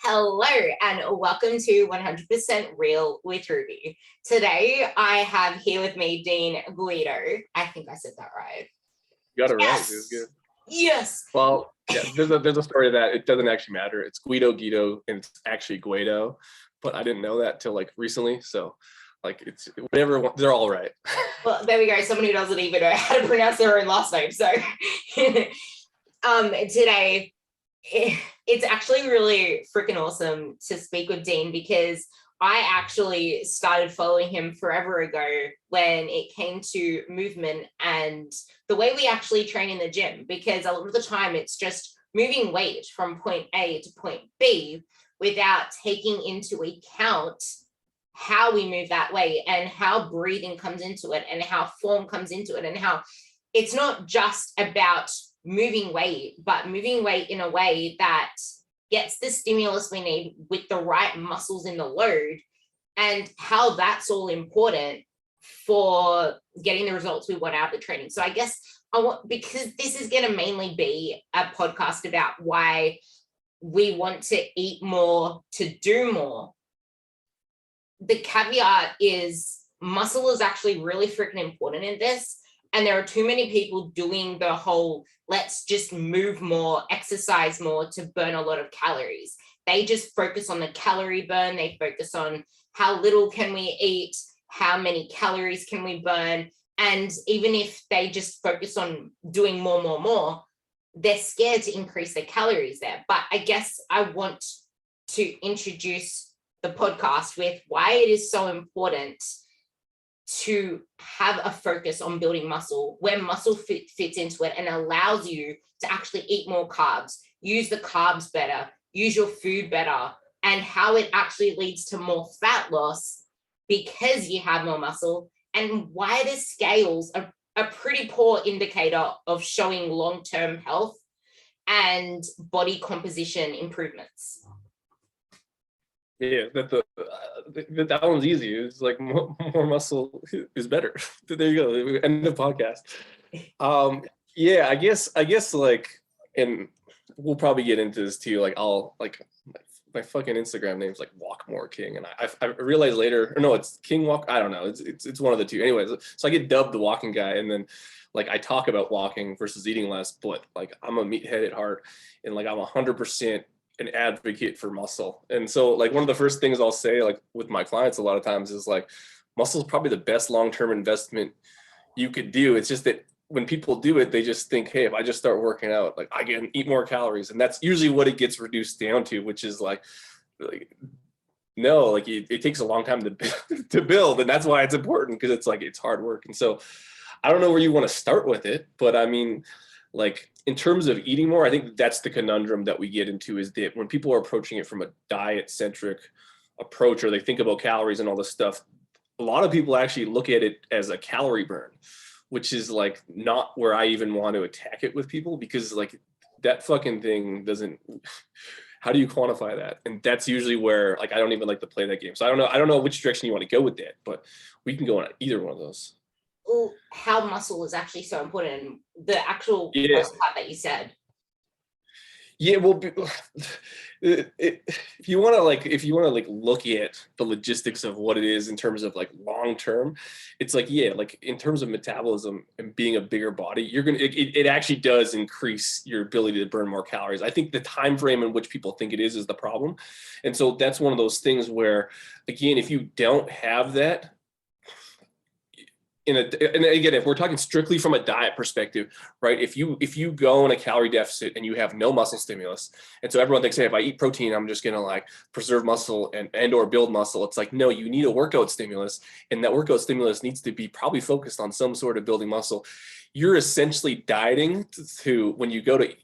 Hello and welcome to 100% Real with Ruby. Today I have here with me Dean Guedo. I think I said that right. You got it Yes. right. It was good. Yes. Well, yeah, there's a story that it doesn't actually matter. It's Guido, and it's actually Guedo, but I didn't know that till like recently. So, like, it's whatever. They're all right. Well, there we go. Someone who doesn't even know how to pronounce their own last name. So, today it's actually really freaking awesome to speak with Dean because I actually started following him forever ago when it came to movement and the way we actually train in the gym, because a lot of the time it's just moving weight from point A to point B without taking into account how we move that way and how breathing comes into it and how form comes into it and how it's not just about moving weight, but moving weight in a way that gets the stimulus we need with the right muscles in the load, and how that's all important for getting the results we want out of the training. So I guess because this is going to mainly be a podcast about why we want to eat more to do more. The caveat is muscle is actually really freaking important in this. And there are too many people doing the whole, let's just move more, exercise more to burn a lot of calories. They just focus on the calorie burn. They focus on how little can we eat, how many calories can we burn. And even if they just focus on doing more, they're scared to increase their calories there. But I guess I want to introduce the podcast with why it is so important to have a focus on building muscle, where muscle fits into it and allows you to actually eat more carbs, use the carbs better, use your food better, and how it actually leads to more fat loss because you have more muscle, and why the scales are a pretty poor indicator of showing long-term health and body composition improvements. Yeah, that one's easy. It's like more muscle is better. There you go. End of podcast. Yeah, I guess like, and we'll probably get into this too. Like, I'll like my fucking Instagram name's like Walk More King, and I realized later, or no, it's King Walk. I don't know. It's one of the two. Anyways, so I get dubbed the walking guy, and then like I talk about walking versus eating less, but like I'm a meathead at heart, and like I'm 100% an advocate for muscle. And so like one of the first things I'll say like with my clients a lot of times is like, muscle is probably the best long-term investment you could do. It's just that when people do it, they just think, hey, if I just start working out, like I can eat more calories. And that's usually what it gets reduced down to, which is like no, like it takes a long time to build. And that's why it's important, because it's like, it's hard work. And so I don't know where you want to start with it, but I mean, like in terms of eating more, I think that's the conundrum that we get into, is that when people are approaching it from a diet centric approach, or they think about calories and all this stuff, a lot of people actually look at it as a calorie burn, which is like not where I even want to attack it with people, because like that fucking thing doesn't, how do you quantify that? And that's usually where like I don't even like to play that game. So I don't know which direction you want to go with that, but we can go on either one of those. How muscle is actually so important, and the actual first part that you said. Yeah, well, if you want to like look at the logistics of what it is in terms of like long term, it's like, yeah, like in terms of metabolism and being a bigger body, you're gonna it actually does increase your ability to burn more calories. I think the time frame in which people think it is the problem, and so that's one of those things where, again, if you don't have that. And again, if we're talking strictly from a diet perspective, right? If you go in a calorie deficit and you have no muscle stimulus, and so everyone thinks, hey, if I eat protein, I'm just gonna like preserve muscle and or build muscle. It's like, no, you need a workout stimulus, and that workout stimulus needs to be probably focused on some sort of building muscle. You're essentially dieting to when you go to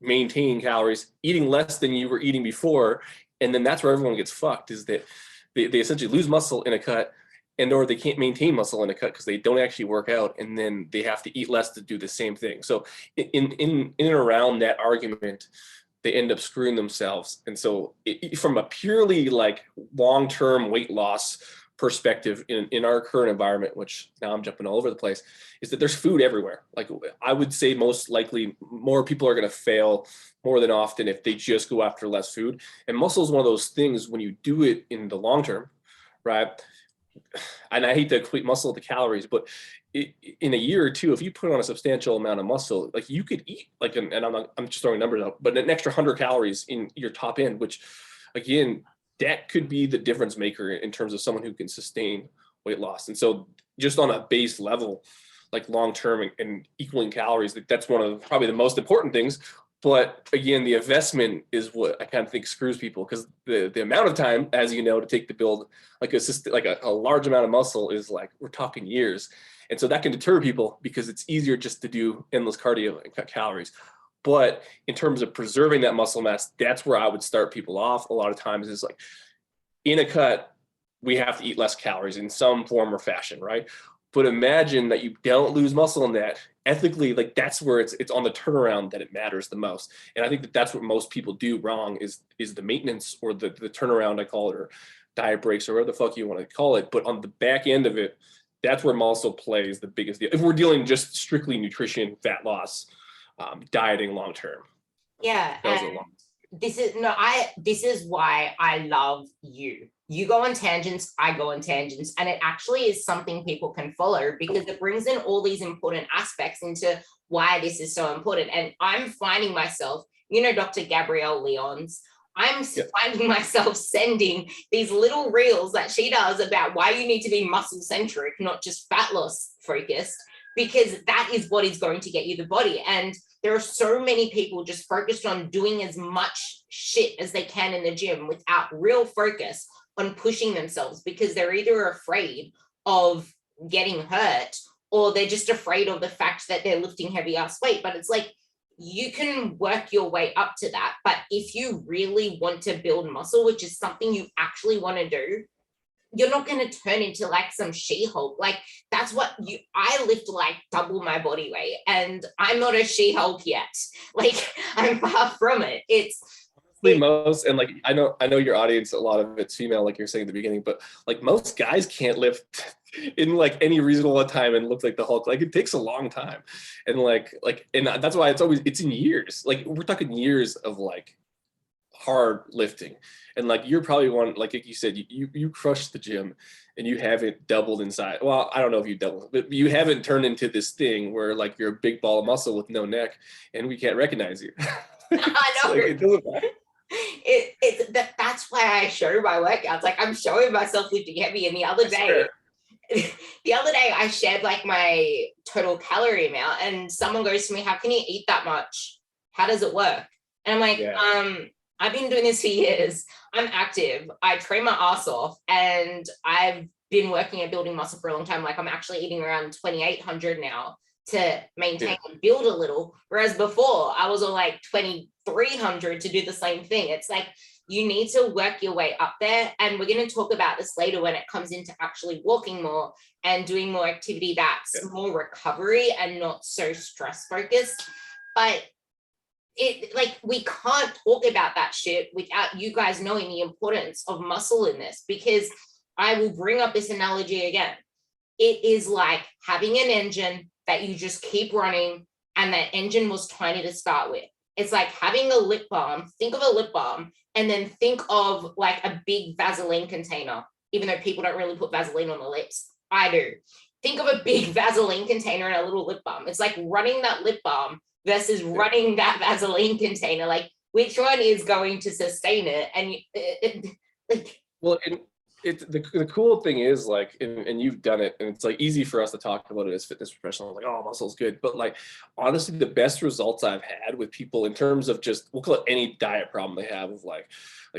maintain calories, eating less than you were eating before, and then that's where everyone gets fucked. Is that they essentially lose muscle in a cut, and or they can't maintain muscle in a cut because they don't actually work out, and then they have to eat less to do the same thing. So in and around that argument, they end up screwing themselves. And so from a purely like long-term weight loss perspective in our current environment, which now I'm jumping all over the place, is that there's food everywhere. Like I would say most likely more people are going to fail more than often if they just go after less food. And muscle is one of those things when you do it in the long term, right? And I hate to equate muscle to calories, but in a year or two, if you put on a substantial amount of muscle, like you could eat like, and I'm just throwing numbers out, but an extra 100 calories in your top end, which again, that could be the difference maker in terms of someone who can sustain weight loss. And so just on a base level, like long-term and equaling calories, that's one of probably the most important things. But again, the investment is what I kind of think screws people, because the amount of time, as you know, to take to build like a large amount of muscle is like, we're talking years. And so that can deter people because it's easier just to do endless cardio and cut calories. But in terms of preserving that muscle mass, that's where I would start people off a lot of times, is like in a cut, we have to eat less calories in some form or fashion, right? But imagine that you don't lose muscle in that. Ethically, like that's where it's on the turnaround that it matters the most. And I think that that's what most people do wrong is the maintenance or the turnaround, I call it, or diet breaks or whatever the fuck you want to call it. But on the back end of it, that's where muscle plays the biggest deal. If we're dealing just strictly nutrition, fat loss, dieting long term. Yeah. This is why I love you. You go on tangents, I go on tangents, and it actually is something people can follow because it brings in all these important aspects into why this is so important. And I'm finding myself, Dr. Gabrielle Leon's, I'm finding myself sending these little reels that she does about why you need to be muscle centric, not just fat loss focused, because that is what is going to get you the body. And there are so many people just focused on doing as much shit as they can in the gym without real focus on pushing themselves, because they're either afraid of getting hurt or they're just afraid of the fact that they're lifting heavy ass weight. But it's like, you can work your way up to that. But if you really want to build muscle, which is something you actually want to do, you're not going to turn into like some She-Hulk. Like that's what I lift like double my body weight and I'm not a She-Hulk yet. Like I'm far from it. Most, and like I know your audience, a lot of it's female, like you're saying at the beginning, but like most guys can't lift in like any reasonable time and look like the Hulk. Like it takes a long time, and and that's why it's in years. Like we're talking years of like hard lifting, and like you're probably one, like you said, you crushed the gym and you haven't doubled in size. Well, I don't know if you doubled, but you haven't turned into this thing where like you're a big ball of muscle with no neck and we can't recognize you. I know. Like, it doesn't matter. That's why I show my workouts. Like I'm showing myself lifting heavy. And the other day I shared like my total calorie amount, and someone goes to me, "How can you eat that much? How does it work?" And I'm like, I've been doing this for years. I'm active. I train my ass off, and I've been working at building muscle for a long time. Like I'm actually eating around 2,800 now to maintain and build a little. Whereas before I was on like 2,300 to do the same thing. It's like, you need to work your way up there. And we're going to talk about this later when it comes into actually walking more and doing more activity that's more recovery and not so stress focused. But we can't talk about that shit without you guys knowing the importance of muscle in this, because I will bring up this analogy again. It is like having an engine that you just keep running, and that engine was tiny to start with. It's like having a lip balm. Think of a lip balm, and then think of like a big Vaseline container, even though people don't really put Vaseline on the lips. I do. Think of a big Vaseline container and a little lip balm. It's like running that lip balm versus running that Vaseline container. Like, which one is going to sustain it? And well, it's the cool thing is like, and you've done it, and it's like easy for us to talk about it as fitness professionals, like, oh, muscle's good. But like, honestly, the best results I've had with people in terms of just, we'll call it any diet problem they have of like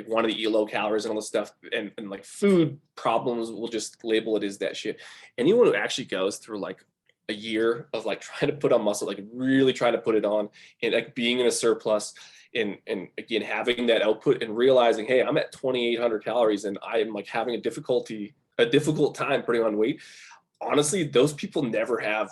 wanting to eat low calories and all this stuff, and like food problems, we'll just label it as that shit. Anyone who actually goes through like a year of like trying to put on muscle, like really trying to put it on, and like being in a surplus, and again having that output and realizing, hey, I'm at 2,800 calories and I am like having a difficult time putting on weight. Honestly, those people never have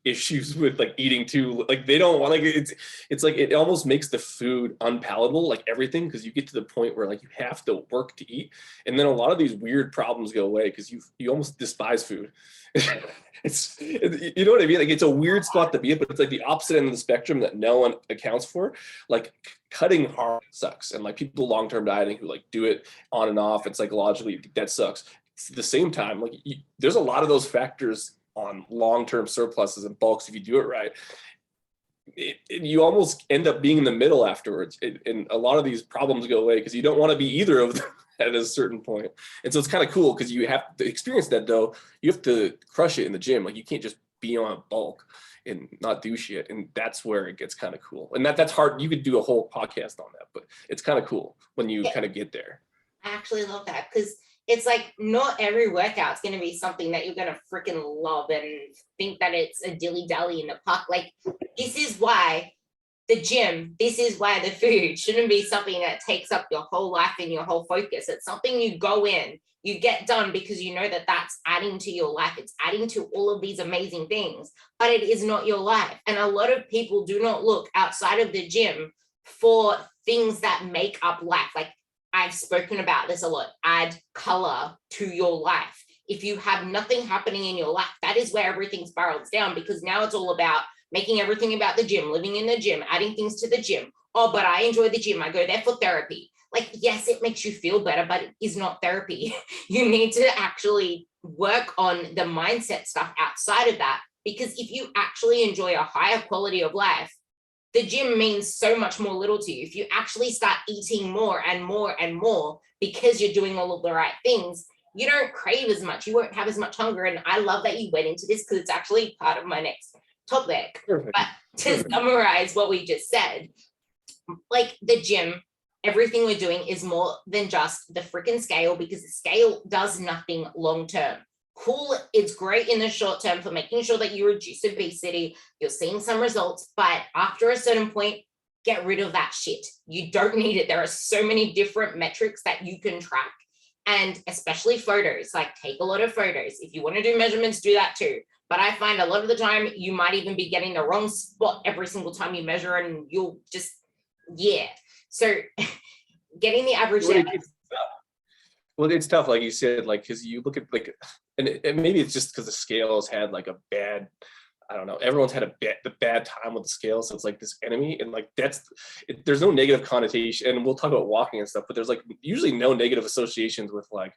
issues with like eating too. Like they don't want, like it's like it almost makes the food unpalatable, like everything, because you get to the point where like you have to work to eat, and then a lot of these weird problems go away because you almost despise food. You know what I mean? Like it's a weird spot to be at, but it's like the opposite end of the spectrum that no one accounts for. Like cutting hard sucks, and like people long-term dieting who like do it on and off, and psychologically that sucks. At the same time, like there's a lot of those factors on long-term surpluses and bulks if you do it right. You almost end up being in the middle afterwards, and a lot of these problems go away because you don't want to be either of them at a certain point. And so it's kind of cool because you have to experience that, though. You have to crush it in the gym. Like you can't just be on a bulk and not do shit, and that's where it gets kind of cool. And that's hard. You could do a whole podcast on that, but it's kind of cool when you kind of get there. I actually love that because it's like not every workout's going to be something that you're going to freaking love and think that it's a dilly-dally in the park. Like this is why the gym, this is why the food shouldn't be something that takes up your whole life and your whole focus. It's something you go in, you get done because you know that that's adding to your life. It's adding to all of these amazing things, but it is not your life. And a lot of people do not look outside of the gym for things that make up life. Like I've spoken about this a lot. Add color to your life. If you have nothing happening in your life, that is where everything spirals down, because now it's all about making everything about the gym, living in the gym, adding things to the gym. Oh, but I enjoy the gym. I go there for therapy. Like, yes, it makes you feel better, but it is not therapy. You need to actually work on the mindset stuff outside of that, because if you actually enjoy a higher quality of life, the gym means so much more little to you. If you actually start eating more and more and more because you're doing all of the right things, you don't crave as much. You won't have as much hunger. And I love that you went into this because it's actually part of my next topic. Perfect. But to summarize what we just said, like the gym, everything we're doing is more than just the freaking scale, because the scale does nothing long term. Cool, it's great in the short term for making sure that you reduce obesity, you're seeing some results, but after a certain point, get rid of that shit. You don't need it. There are so many different metrics that you can track, and especially photos. Like take a lot of photos. If you want to do measurements, do that too. But I find a lot of the time you might even be getting the wrong spot every single time you measure, and you'll just, yeah. So getting the average. Well, it's tough, like you said, like, because you look at like, and maybe it's just because the scales had like a bad, I don't know, everyone's had the bad time with the scale, so it's like this enemy, and like there's no negative connotation, and we'll talk about walking and stuff, but there's like usually no negative associations with like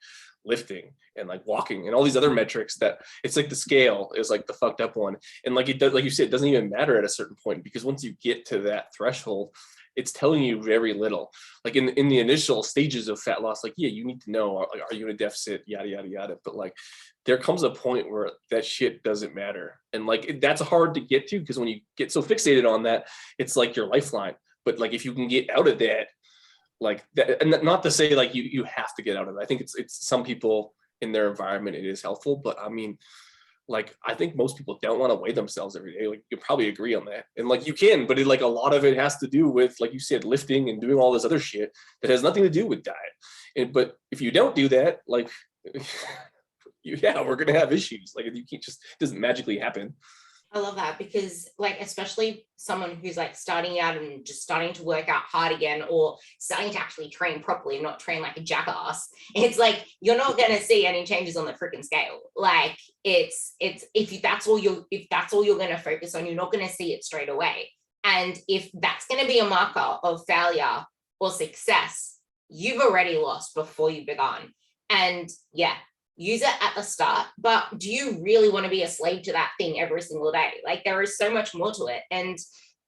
lifting and like walking and all these other metrics. That it's like the scale is like the fucked up one, and like it does, like you said, it doesn't even matter at a certain point, because once you get to that threshold, it's telling you very little. Like in the initial stages of fat loss, like, yeah, you need to know, like, are you in a deficit, yada, yada, yada. But like, there comes a point where that shit doesn't matter. And like, that's hard to get to, because when you get so fixated on that, it's like your lifeline. But like, if you can get out of that, like that, and not to say like you have to get out of it. I think it's some people in their environment, it is helpful. But I mean, like, I think most people don't want to weigh themselves every day. Like, you probably agree on that. And like, you can, but like a lot of it has to do with, like you said, lifting and doing all this other shit that has nothing to do with diet. But if you don't do that, like, we're going to have issues. Like, you can't just, it doesn't magically happen. I love that, because like, especially someone who's like starting out and just starting to work out hard again, or starting to actually train properly and not train like a jackass, it's like, you're not going to see any changes on the freaking scale. Like if that's all you're going to focus on, you're not going to see it straight away. And if that's going to be a marker of failure or success, you've already lost before you've begun. And yeah, use it at the start, but do you really want to be a slave to that thing every single day? Like, there is so much more to it. And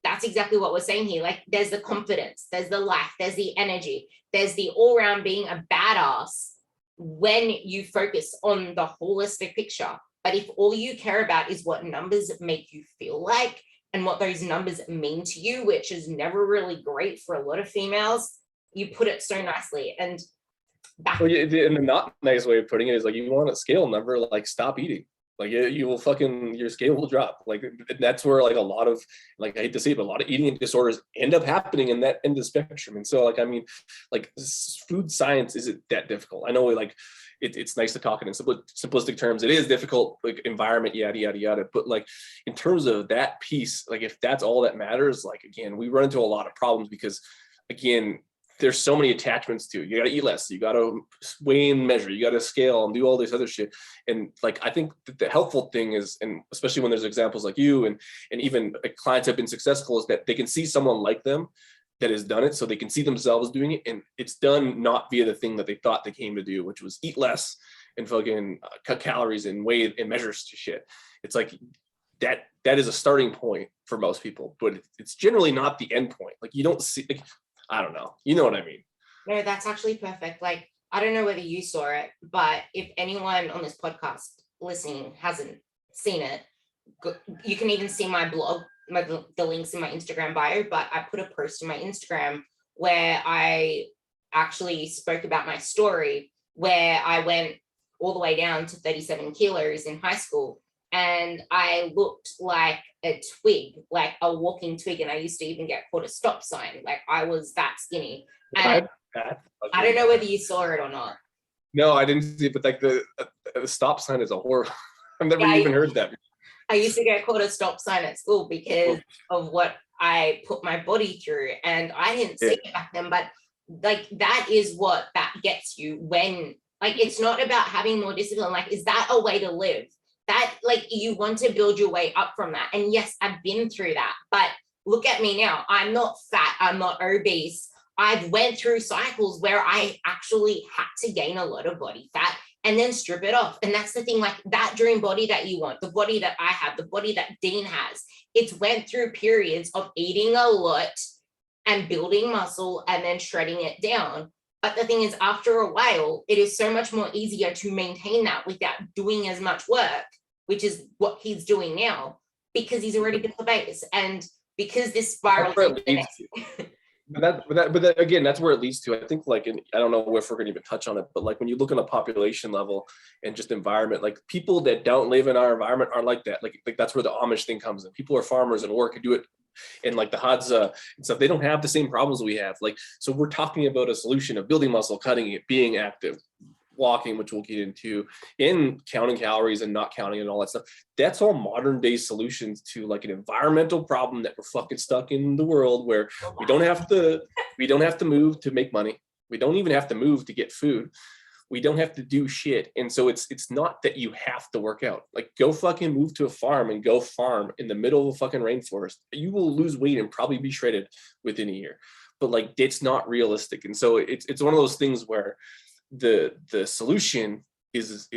that's exactly what we're saying here. Like, there's the confidence, there's the life, there's the energy, there's the all-round being a badass when you focus on the holistic picture. But if all you care about is what numbers make you feel like and what those numbers mean to you, which is never really great for a lot of females, you put it so nicely. And well, yeah, and the not nice way of putting it is like, you want a scale number, like, stop eating. Like you will fucking, your scale will drop. Like that's where like a lot of, like I hate to say it, but a lot of eating disorders end up happening in that end of the spectrum. And so like, I mean, like food science isn't that difficult. I know like it's nice to talk in simplistic terms. It is difficult, like environment, yada, yada, yada. But like in terms of that piece, like if that's all that matters, like again, we run into a lot of problems because again, there's so many attachments to it. You got to eat less, you got to weigh and measure, you got to scale and do all this other shit. And like I think that the helpful thing is, and especially when there's examples like you and even clients have been successful, is that they can see someone like them that has done it, so they can see themselves doing it, and it's done not via the thing that they thought they came to do, which was eat less and fucking cut calories and weigh and measures to shit. It's like that is a starting point for most people, but it's generally not the end point. Like you don't see, like, I don't know. You know what I mean? No, that's actually perfect. Like, I don't know whether you saw it, but if anyone on this podcast listening hasn't seen it, you can even see my blog, the links in my Instagram bio, but I put a post in my Instagram where I actually spoke about my story, where I went all the way down to 37 kilos in high school. And I looked like a twig, like a walking twig. And I used to even get called a stop sign. Like I was that skinny. And I don't know whether you saw it or not. No, I didn't see it, but like the stop sign is a horror. I've never even heard that. I used to get called a stop sign at school because of what I put my body through. And I didn't see it back then, but like that is what that gets you when, like, it's not about having more discipline. Like, is that a way to live? That, like, you want to build your way up from that. And yes, I've been through that, but look at me now. I'm not fat, I'm not obese. I've went through cycles where I actually had to gain a lot of body fat and then strip it off. And that's the thing, like that dream body that you want, the body that I have, the body that Dean has, it's went through periods of eating a lot and building muscle and then shredding it down. But the thing is, after a while, it is so much more easier to maintain that without doing as much work, which is what he's doing now, because he's already built the base. And because this spiral. But that again, that's where it leads to. I think, like, and I don't know if we're going to even touch on it, but like when you look on a population level and just environment, like people that don't live in our environment are like that. Like that's where the Amish thing comes in. People are farmers and work and do it. And like the Hadza and stuff, they don't have the same problems we have. Like, so we're talking about a solution of building muscle, cutting it, being active, walking, which we'll get into, in counting calories and not counting and all that stuff. That's all modern day solutions to like an environmental problem that we're fucking stuck in the world, where we don't have to move to make money. We don't even have to move to get food. We don't have to do shit. And so it's not that you have to work out. Like, go fucking move to a farm and go farm in the middle of a fucking rainforest. You will lose weight and probably be shredded within a year. But like, it's not realistic. And so it's one of those things where the solution is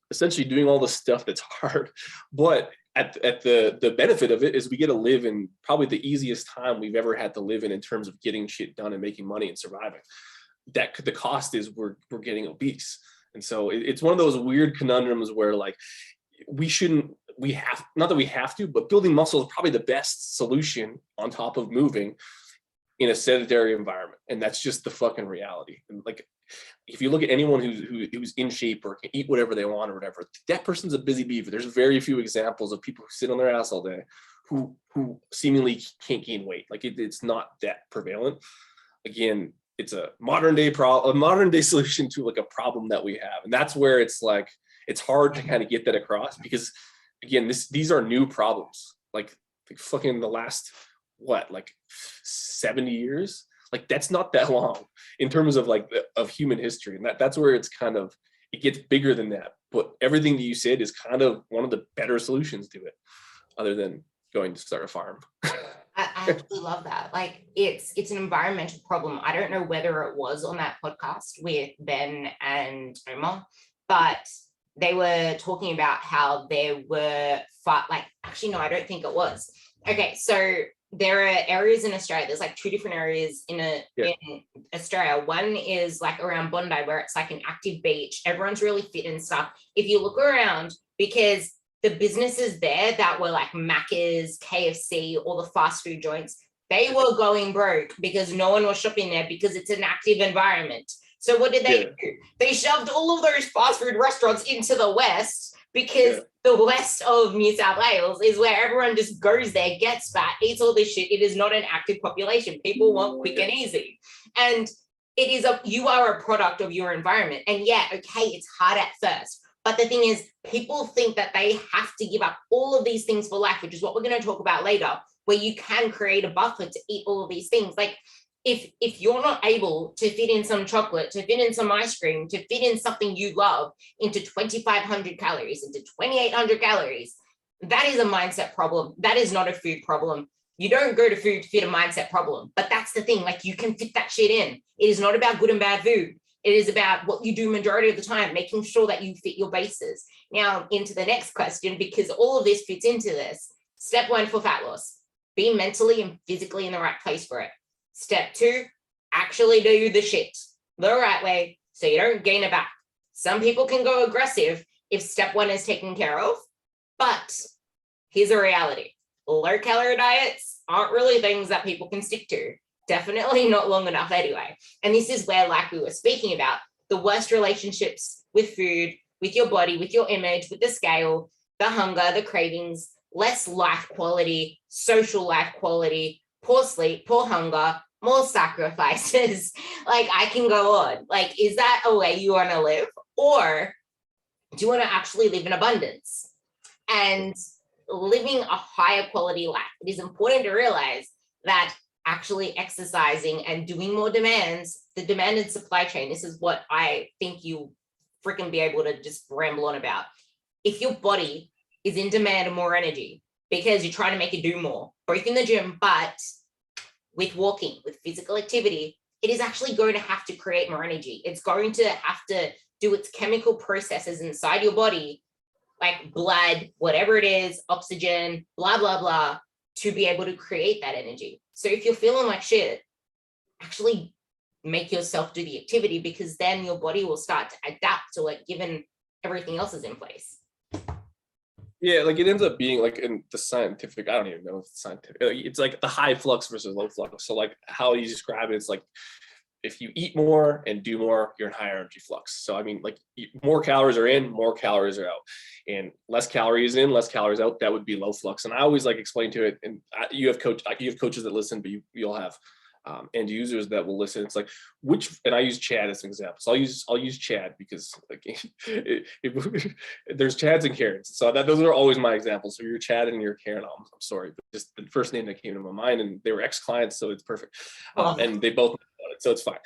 essentially doing all the stuff that's hard. But at the benefit of it is we get to live in probably the easiest time we've ever had to live in terms of getting shit done and making money and surviving. That the cost is we're getting obese. And so it's one of those weird conundrums where like we have, not that we have to, but building muscle is probably the best solution on top of moving in a sedentary environment. And that's just the fucking reality. And like, if you look at anyone who's in shape or can eat whatever they want or whatever, that person's a busy beaver. There's very few examples of people who sit on their ass all day who seemingly can't gain weight. Like it's not that prevalent. Again, it's a modern day solution to like a problem that we have. And that's where it's like, it's hard to kind of get that across, because again, these are new problems. Like fucking the last, like 70 years? Like that's not that long in terms of like of human history. And that's where it's kind of, it gets bigger than that. But everything that you said is kind of one of the better solutions to it, other than going to start a farm. I actually love that. Like it's an environmental problem. I don't know whether it was on that podcast with Ben and Omar, but they were talking about how there were actually, no, I don't think it was. Okay, so there are areas in Australia. There's like two different areas in Australia. One is like around Bondi, where it's like an active beach. Everyone's really fit and stuff. If you look around, because the businesses there that were like Macca's, KFC, all the fast food joints, they were going broke because no one was shopping there because it's an active environment. So what did they do? They shoved all of those fast food restaurants into the West because the west of New South Wales is where everyone just goes there, gets fat, eats all this shit. It is not an active population. People want quick and easy. And you are a product of your environment. And yeah, okay, it's hard at first. But the thing is, people think that they have to give up all of these things for life, which is what we're going to talk about later, where you can create a buffer to eat all of these things. Like if you're not able to fit in some chocolate, to fit in some ice cream, to fit in something you love into 2,500 calories, into 2,800 calories, that is a mindset problem. That is not a food problem. You don't go to food to fit a mindset problem. But that's the thing, like you can fit that shit in. It is not about good and bad food. It is about what you do majority of the time, making sure that you fit your bases. Now into the next question, because all of this fits into this. Step 1 for fat loss, be mentally and physically in the right place for it. Step 2, actually do the shit the right way so you don't gain it back. Some people can go aggressive if step 1 is taken care of, but here's a reality. Low calorie diets aren't really things that people can stick to. Definitely not long enough anyway. And this is where, like we were speaking about, the worst relationships with food, with your body, with your image, with the scale, the hunger, the cravings, less life quality, social life quality, poor sleep, poor hunger, more sacrifices. Like I can go on. Like, is that a way you want to live? Or do you want to actually live in abundance? And living a higher quality life, it is important to realize that actually exercising and doing more demands, the demanded supply chain, this is what I think you freaking be able to just ramble on about. If your body is in demand of more energy because you're trying to make it do more, both in the gym, but with walking, with physical activity, it is actually going to have to create more energy. It's going to have to do its chemical processes inside your body, like blood, whatever it is, oxygen, blah, blah, blah, to be able to create that energy. So if you're feeling like shit, actually make yourself do the activity, because then your body will start to adapt to it, given everything else is in place. Yeah, like it ends up being like in the scientific, I don't even know if it's scientific. It's like the high flux versus low flux. So like how you describe it, it's like if you eat more and do more, you're in higher energy flux. So I mean, like more calories are in, more calories are out, and less calories in, less calories out. That would be low flux. And I always like explain to it. And you have coaches that listen, but you'll have end users that will listen. It's like and I use Chad as an example. So I'll use Chad because like there's Chads and Karens. So those are always my examples. So you're Chad and you're Karen. I'm sorry, but just the first name that came to my mind, and they were ex-clients, so it's perfect. And they both. So it's fine.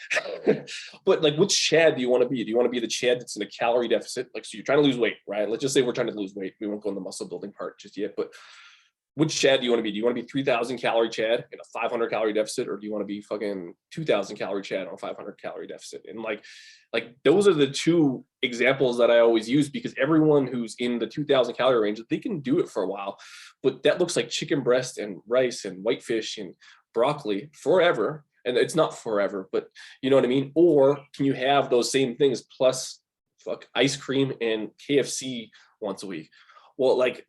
But like, which Chad do you want to be? Do you want to be the Chad that's in a calorie deficit? Like, so you're trying to lose weight, right? Let's just say we're trying to lose weight. We won't go in the muscle building part just yet, but which Chad do you want to be? Do you want to be 3,000 calorie Chad in a 500 calorie deficit? Or do you want to be fucking 2,000 calorie Chad on a 500 calorie deficit? And like those are the two examples that I always use, because everyone who's in the 2,000 calorie range, they can do it for a while, but that looks like chicken breast and rice and whitefish and broccoli forever. And it's not forever, but you know what I mean? Or can you have those same things plus ice cream and KFC once a week? Well, like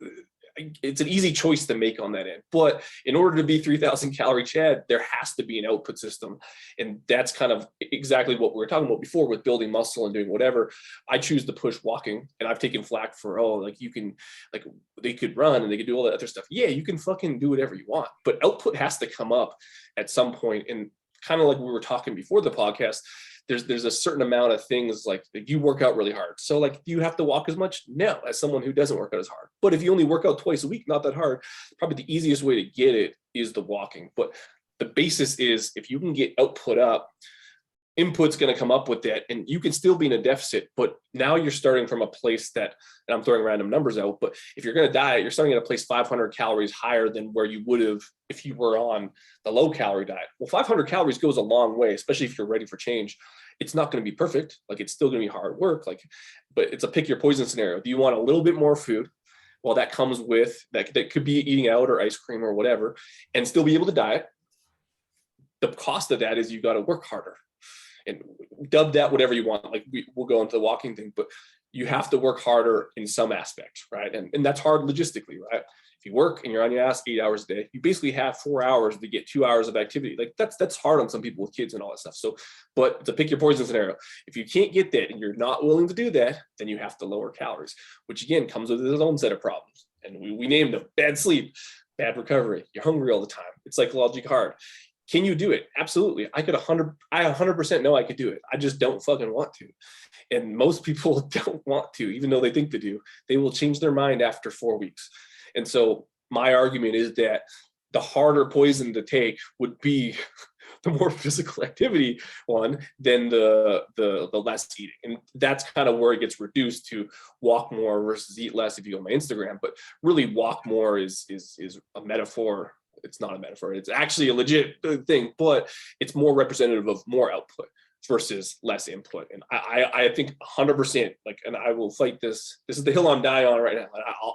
it's an easy choice to make on that end. But in order to be 3,000 calorie Chad, there has to be an output system. And that's kind of exactly what we were talking about before with building muscle and doing whatever. I choose to push walking, and I've taken flack for, you can, like, they could run and they could do all that other stuff. Yeah, you can fucking do whatever you want, but output has to come up at some point. And kind of like we were talking before the podcast, there's a certain amount of things like you work out really hard. So like, do you have to walk as much? No, as someone who doesn't work out as hard. But if you only work out twice a week, not that hard, probably the easiest way to get it is the walking. But the basis is if you can get output up, input's going to come up with that, and you can still be in a deficit, but now you're starting from a place that, and I'm throwing random numbers out, but if you're going to diet, you're starting at a place 500 calories higher than where you would have if you were on the low calorie diet. Well, 500 calories goes a long way, especially if you're ready for change. It's not going to be perfect. Like, it's still going to be hard work, like, but it's a pick your poison scenario. Do you want a little bit more food? Well, that comes with, that could be eating out or ice cream or whatever, and still be able to diet. The cost of that is you got to work harder. And dub that whatever you want. Like, we'll go into the walking thing, but you have to work harder in some aspect, right? And that's hard logistically, right? you work and you're on your ass 8 hours a day, you basically have 4 hours to get 2 hours of activity. Like that's hard on some people with kids and all that stuff. So, but to pick your poison scenario, if you can't get that and you're not willing to do that, then you have to lower calories, which again comes with its own set of problems. And we named them: bad sleep, bad recovery, you're hungry all the time, it's psychologically hard. Can you do it? Absolutely. I 100% know I could do it. I just don't fucking want to. And most people don't want to, even though they think they do. They will change their mind after 4 weeks. And so my argument is that the harder poison to take would be the more physical activity one than the less eating. And that's kind of where it gets reduced to walk more versus eat less if you go on my Instagram. But really walk more is a metaphor. It's not a metaphor. It's actually a legit thing, but it's more representative of more output versus less input. And I think 100%, like, and I will fight this. This is the hill I'm dying on right now.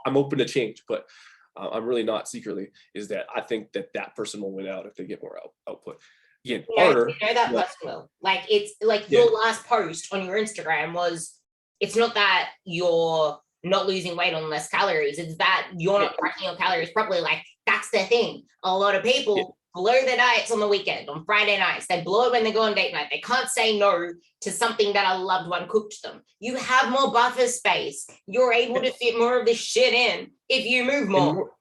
I'm open to change, but I'm really not secretly, is that I think that person will win out if they get more output. Again, harder. You know that person will. Like, it's like your last post on your Instagram was, it's not that you're not losing weight on less calories, it's that you're not tracking your calories properly. Like, that's the thing. A lot of people blow their diets on the weekend, on Friday nights. They blow it when they go on date night. They can't say no to something that a loved one cooked them. You have more buffer space. You're able to fit more of this shit in if you move more.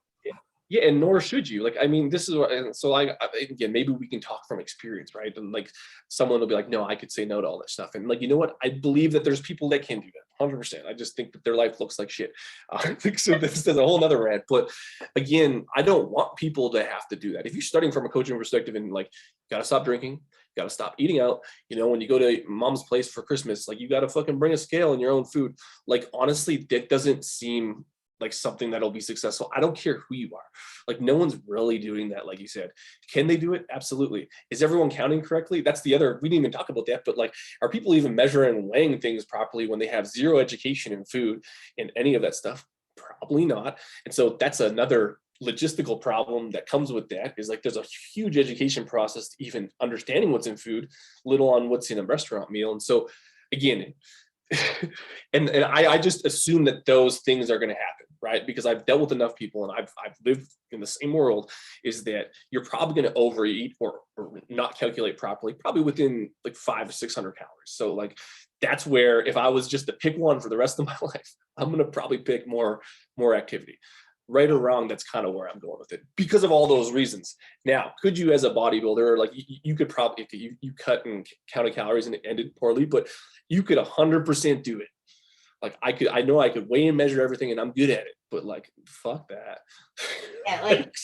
Yeah, and nor should you. Like, I mean, this is what, and so again, maybe we can talk from experience, right? And like, someone will be like, no, I could say no to all that stuff. And like, you know what? I believe that there's people that can do that, 100%. I just think that their life looks like shit. I think so. This is a whole nother rant. But again, I don't want people to have to do that. If you're starting from a coaching perspective and like, you gotta stop drinking, you gotta stop eating out, you know, when you go to mom's place for Christmas, like, you gotta fucking bring a scale and your own food. Like, honestly, that doesn't seem like something that'll be successful. I don't care who you are. Like, no one's really doing that. Like you said, can they do it? Absolutely. Is everyone counting correctly? That's the other, we didn't even talk about that, but like, are people even measuring and weighing things properly when they have zero education in food and any of that stuff? Probably not. And so that's another logistical problem that comes with that, is like, there's a huge education process to even understanding what's in food, little on what's in a restaurant meal. And so again, and I just assume that those things are going to happen, right? Because I've dealt with enough people and I've lived in the same world, is that you're probably going to overeat or not calculate properly, probably within like 500 to 600 calories. So like, that's where, if I was just to pick one for the rest of my life, I'm going to probably pick more activity. Right or wrong, that's kind of where I'm going with it, because of all those reasons. Now, could you, as a bodybuilder, like, you could probably, you cut and counted calories and it ended poorly, but you could 100% do it. Like, I know I could weigh and measure everything and I'm good at it, but like, fuck that. Yeah, like,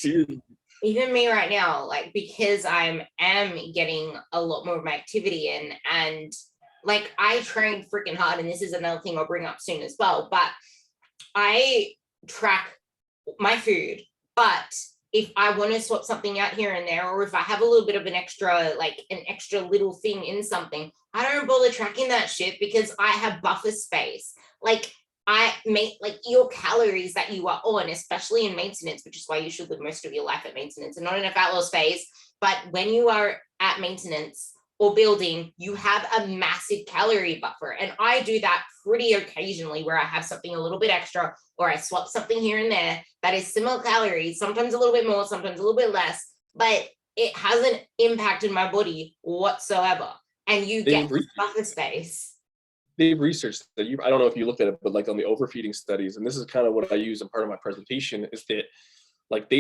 even me right now, like, because I am getting a lot more of my activity in, and like, I train freaking hard, and this is another thing I'll bring up soon as well, but I track my food. But if I want to swap something out here and there, or if I have a little bit of an extra little thing in something, I don't bother tracking that shit, because I have buffer space. Like, I make, like, your calories that you are on, especially in maintenance, which is why you should live most of your life at maintenance and not in a fat loss phase. But when you are at maintenance or building, you have a massive calorie buffer. And I do that pretty occasionally, where I have something a little bit extra, or I swap something here and there that is similar calories, sometimes a little bit more, sometimes a little bit less, but it hasn't impacted my body whatsoever. And you get buffer space. They've researched that. I don't know if you looked at it, but like on the overfeeding studies, and this is kind of what I use in part of my presentation, is that like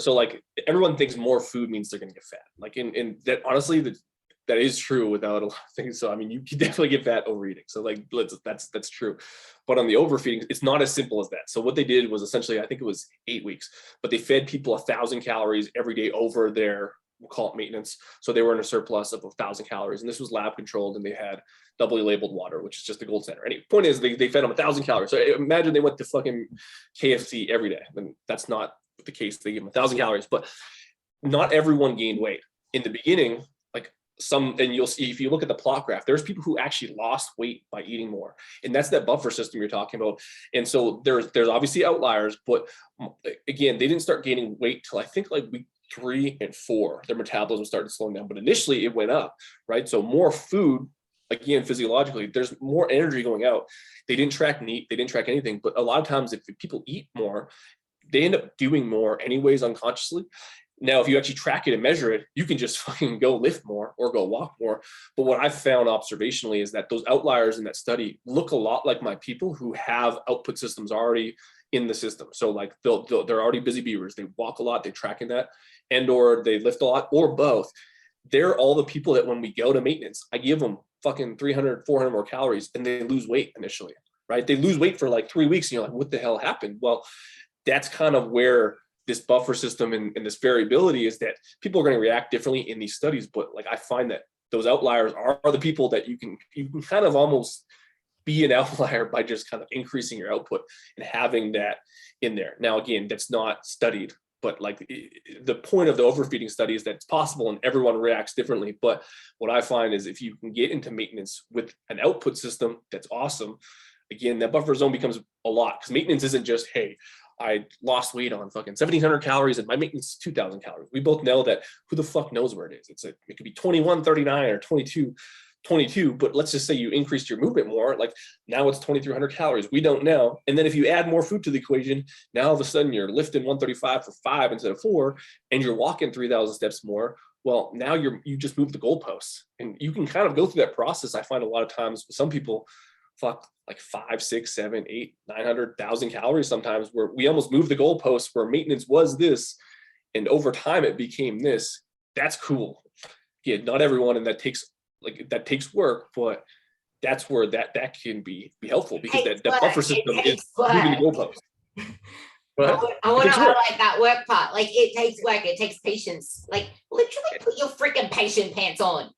so like, everyone thinks more food means they're going to get fat. Like, in that, honestly, that is true without a lot of things. So I mean, you can definitely get fat overeating. So like, that's true. But on the overfeeding, it's not as simple as that. So what they did was, essentially, I think it was 8 weeks, but they fed people 1,000 calories every day over their, we'll call it maintenance. So they were in a surplus of 1,000 calories, and this was lab controlled, and they had doubly labeled water, which is just the gold standard. Anyway, point is, they fed them 1,000 calories. So imagine they went to fucking KFC every day. And that's not the case. They give them 1,000 calories, but not everyone gained weight in the beginning. Like, and you'll see, if you look at the plot graph, there's people who actually lost weight by eating more. And that's that buffer system you're talking about. And so there's obviously outliers, but again, they didn't start gaining weight till I think like week 3 and 4, their metabolism started slowing down, but initially it went up, right? So more food, again, physiologically, there's more energy going out. They didn't track NEAT, they didn't track anything, but a lot of times if people eat more, they end up doing more anyways unconsciously. Now, if you actually track it and measure it, you can just fucking go lift more or go walk more. But what I've found observationally is that those outliers in that study look a lot like my people who have output systems already in the system. So like they're already busy beavers. They walk a lot, they're tracking that, and or they lift a lot, or both. They're all the people that when we go to maintenance, I give them fucking 300, 400 more calories and they lose weight initially, right? They lose weight for like 3 weeks and you're like, what the hell happened? Well, that's kind of where this buffer system and this variability is, that people are going to react differently in these studies. But like, I find that those outliers are the people that you can kind of almost be an outlier by just kind of increasing your output and having that in there. Now, again, that's not studied, but like the point of the overfeeding study is that it's possible and everyone reacts differently. But what I find is if you can get into maintenance with an output system, that's awesome. Again, that buffer zone becomes a lot, because maintenance isn't just, hey, I lost weight on fucking 1,700 calories and my maintenance is 2,000 calories. We both know that who the fuck knows where it is. It could be 2139 or 22, but let's just say you increased your movement more, like now it's 2,300 calories. We don't know. And then if you add more food to the equation, now all of a sudden you're lifting 135 for 5 instead of 4, and you're walking 3,000 steps more. Well, now you just moved the goalposts, and you can kind of go through that process. I find a lot of times with some people, fuck, like 5, 6, 7, 8, 900,000 calories sometimes, where we almost moved the goalposts where maintenance was this, and over time it became this. That's cool. Yeah, not everyone, and that takes work, but that's where that can be helpful, because that buffer system is moving the goalposts. But I want to highlight that work part. Like, it takes work, it takes patience. Like, literally put your freaking patient pants on.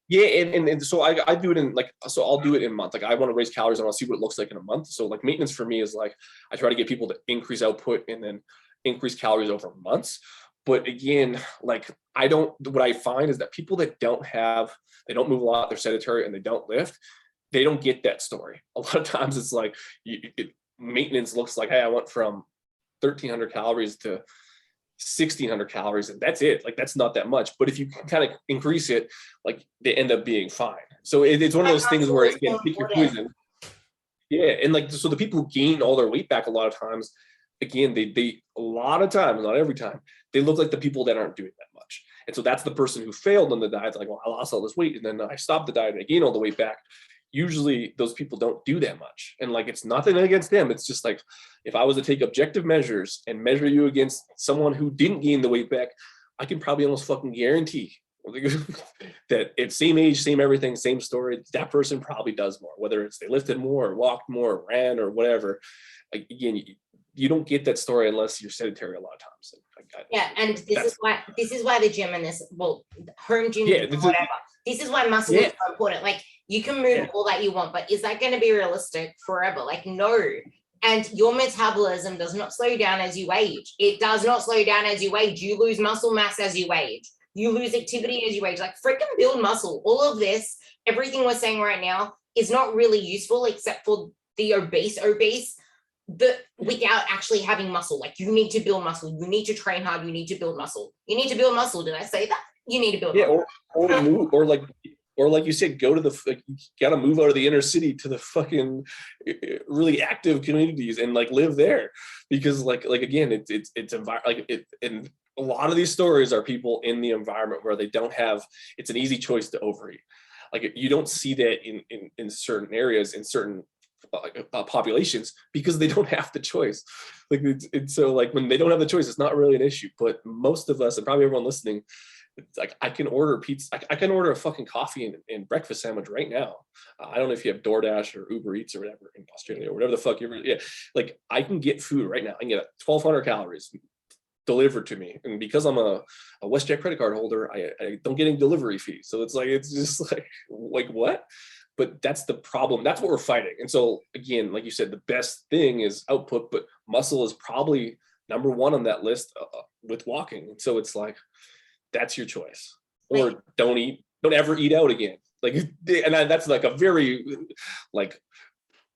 Yeah, and so I do it in I'll do it in a month. Like, I want to raise calories and I'll see what it looks like in a month. So like maintenance for me is like, I try to get people to increase output and then increase calories over months. But again, like what I find is that people that they don't move a lot, they're sedentary and they don't lift, they don't get that story. A lot of times it's like maintenance looks like, hey, I went from 1,300 calories to 1,600 calories, and that's it. Like, that's not that much. But if you kind of increase it, like, they end up being fine. So it's one of those things where, again, pick your poison. Yeah, and like, so the people who gain all their weight back a lot of times, again, they a lot of times, not every time, they look like the people that aren't doing that much. And so that's the person who failed on the diet, like, well, I lost all this weight and then I stopped the diet and I gained all the weight back. Usually those people don't do that much. And like, it's nothing against them. It's just like, if I was to take objective measures and measure you against someone who didn't gain the weight back, I can probably almost fucking guarantee that it's same age, same everything, same story, that person probably does more, whether it's they lifted more or walked more or ran or whatever. Again, you don't get that story unless you're sedentary a lot of times. Yeah, and this is why the gym and home gym, whatever. This is why muscle is so important. Like, you can move all that you want, but is that going to be realistic forever? Like, no. And your metabolism does not slow down as you age. It does not slow down as you age. You lose muscle mass as you age. You lose activity as you age. Like, freaking build muscle. All of this, everything we're saying right now, is not really useful except for the obese, without actually having muscle. Like, you need to build muscle. You need to train hard. You need to build muscle. You need to build muscle. Did I say that? You need to build muscle. or move, or like you said, go to you gotta move out of the inner city to the fucking really active communities and like live there, because like again, it's and a lot of these stories are people in the environment where they don't have, it's an easy choice to overeat. Like, you don't see that in certain areas, in certain populations, because they don't have the choice. Like, it's so like, when they don't have the choice, it's not really an issue. But most of us, and probably everyone listening, it's like, I can order pizza, I can order a fucking coffee and breakfast sandwich right now. I don't know if you have DoorDash or Uber Eats or whatever in Australia or whatever the fuck like, I can get food right now. I can get 1,200 calories delivered to me, and because I'm a WestJet credit card holder, I don't get any delivery fees. So it's just like what? But that's the problem. That's what we're fighting. And so again, like you said, the best thing is output, but muscle is probably number one on that list with walking. And so it's like, that's your choice. Or don't ever eat out again. Like, and that's like a very like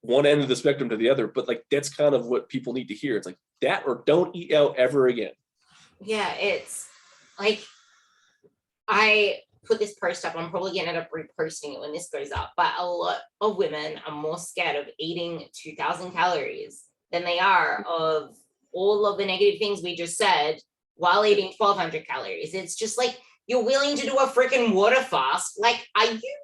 one end of the spectrum to the other, but like, that's kind of what people need to hear. It's like that, or don't eat out ever again. Yeah, it's like, I put this post up, I'm probably gonna end up reposting it when this goes up, but a lot of women are more scared of eating 2,000 calories than they are of all of the negative things we just said while eating 1200 calories. It's just like, you're willing to do a freaking water fast. Like, are you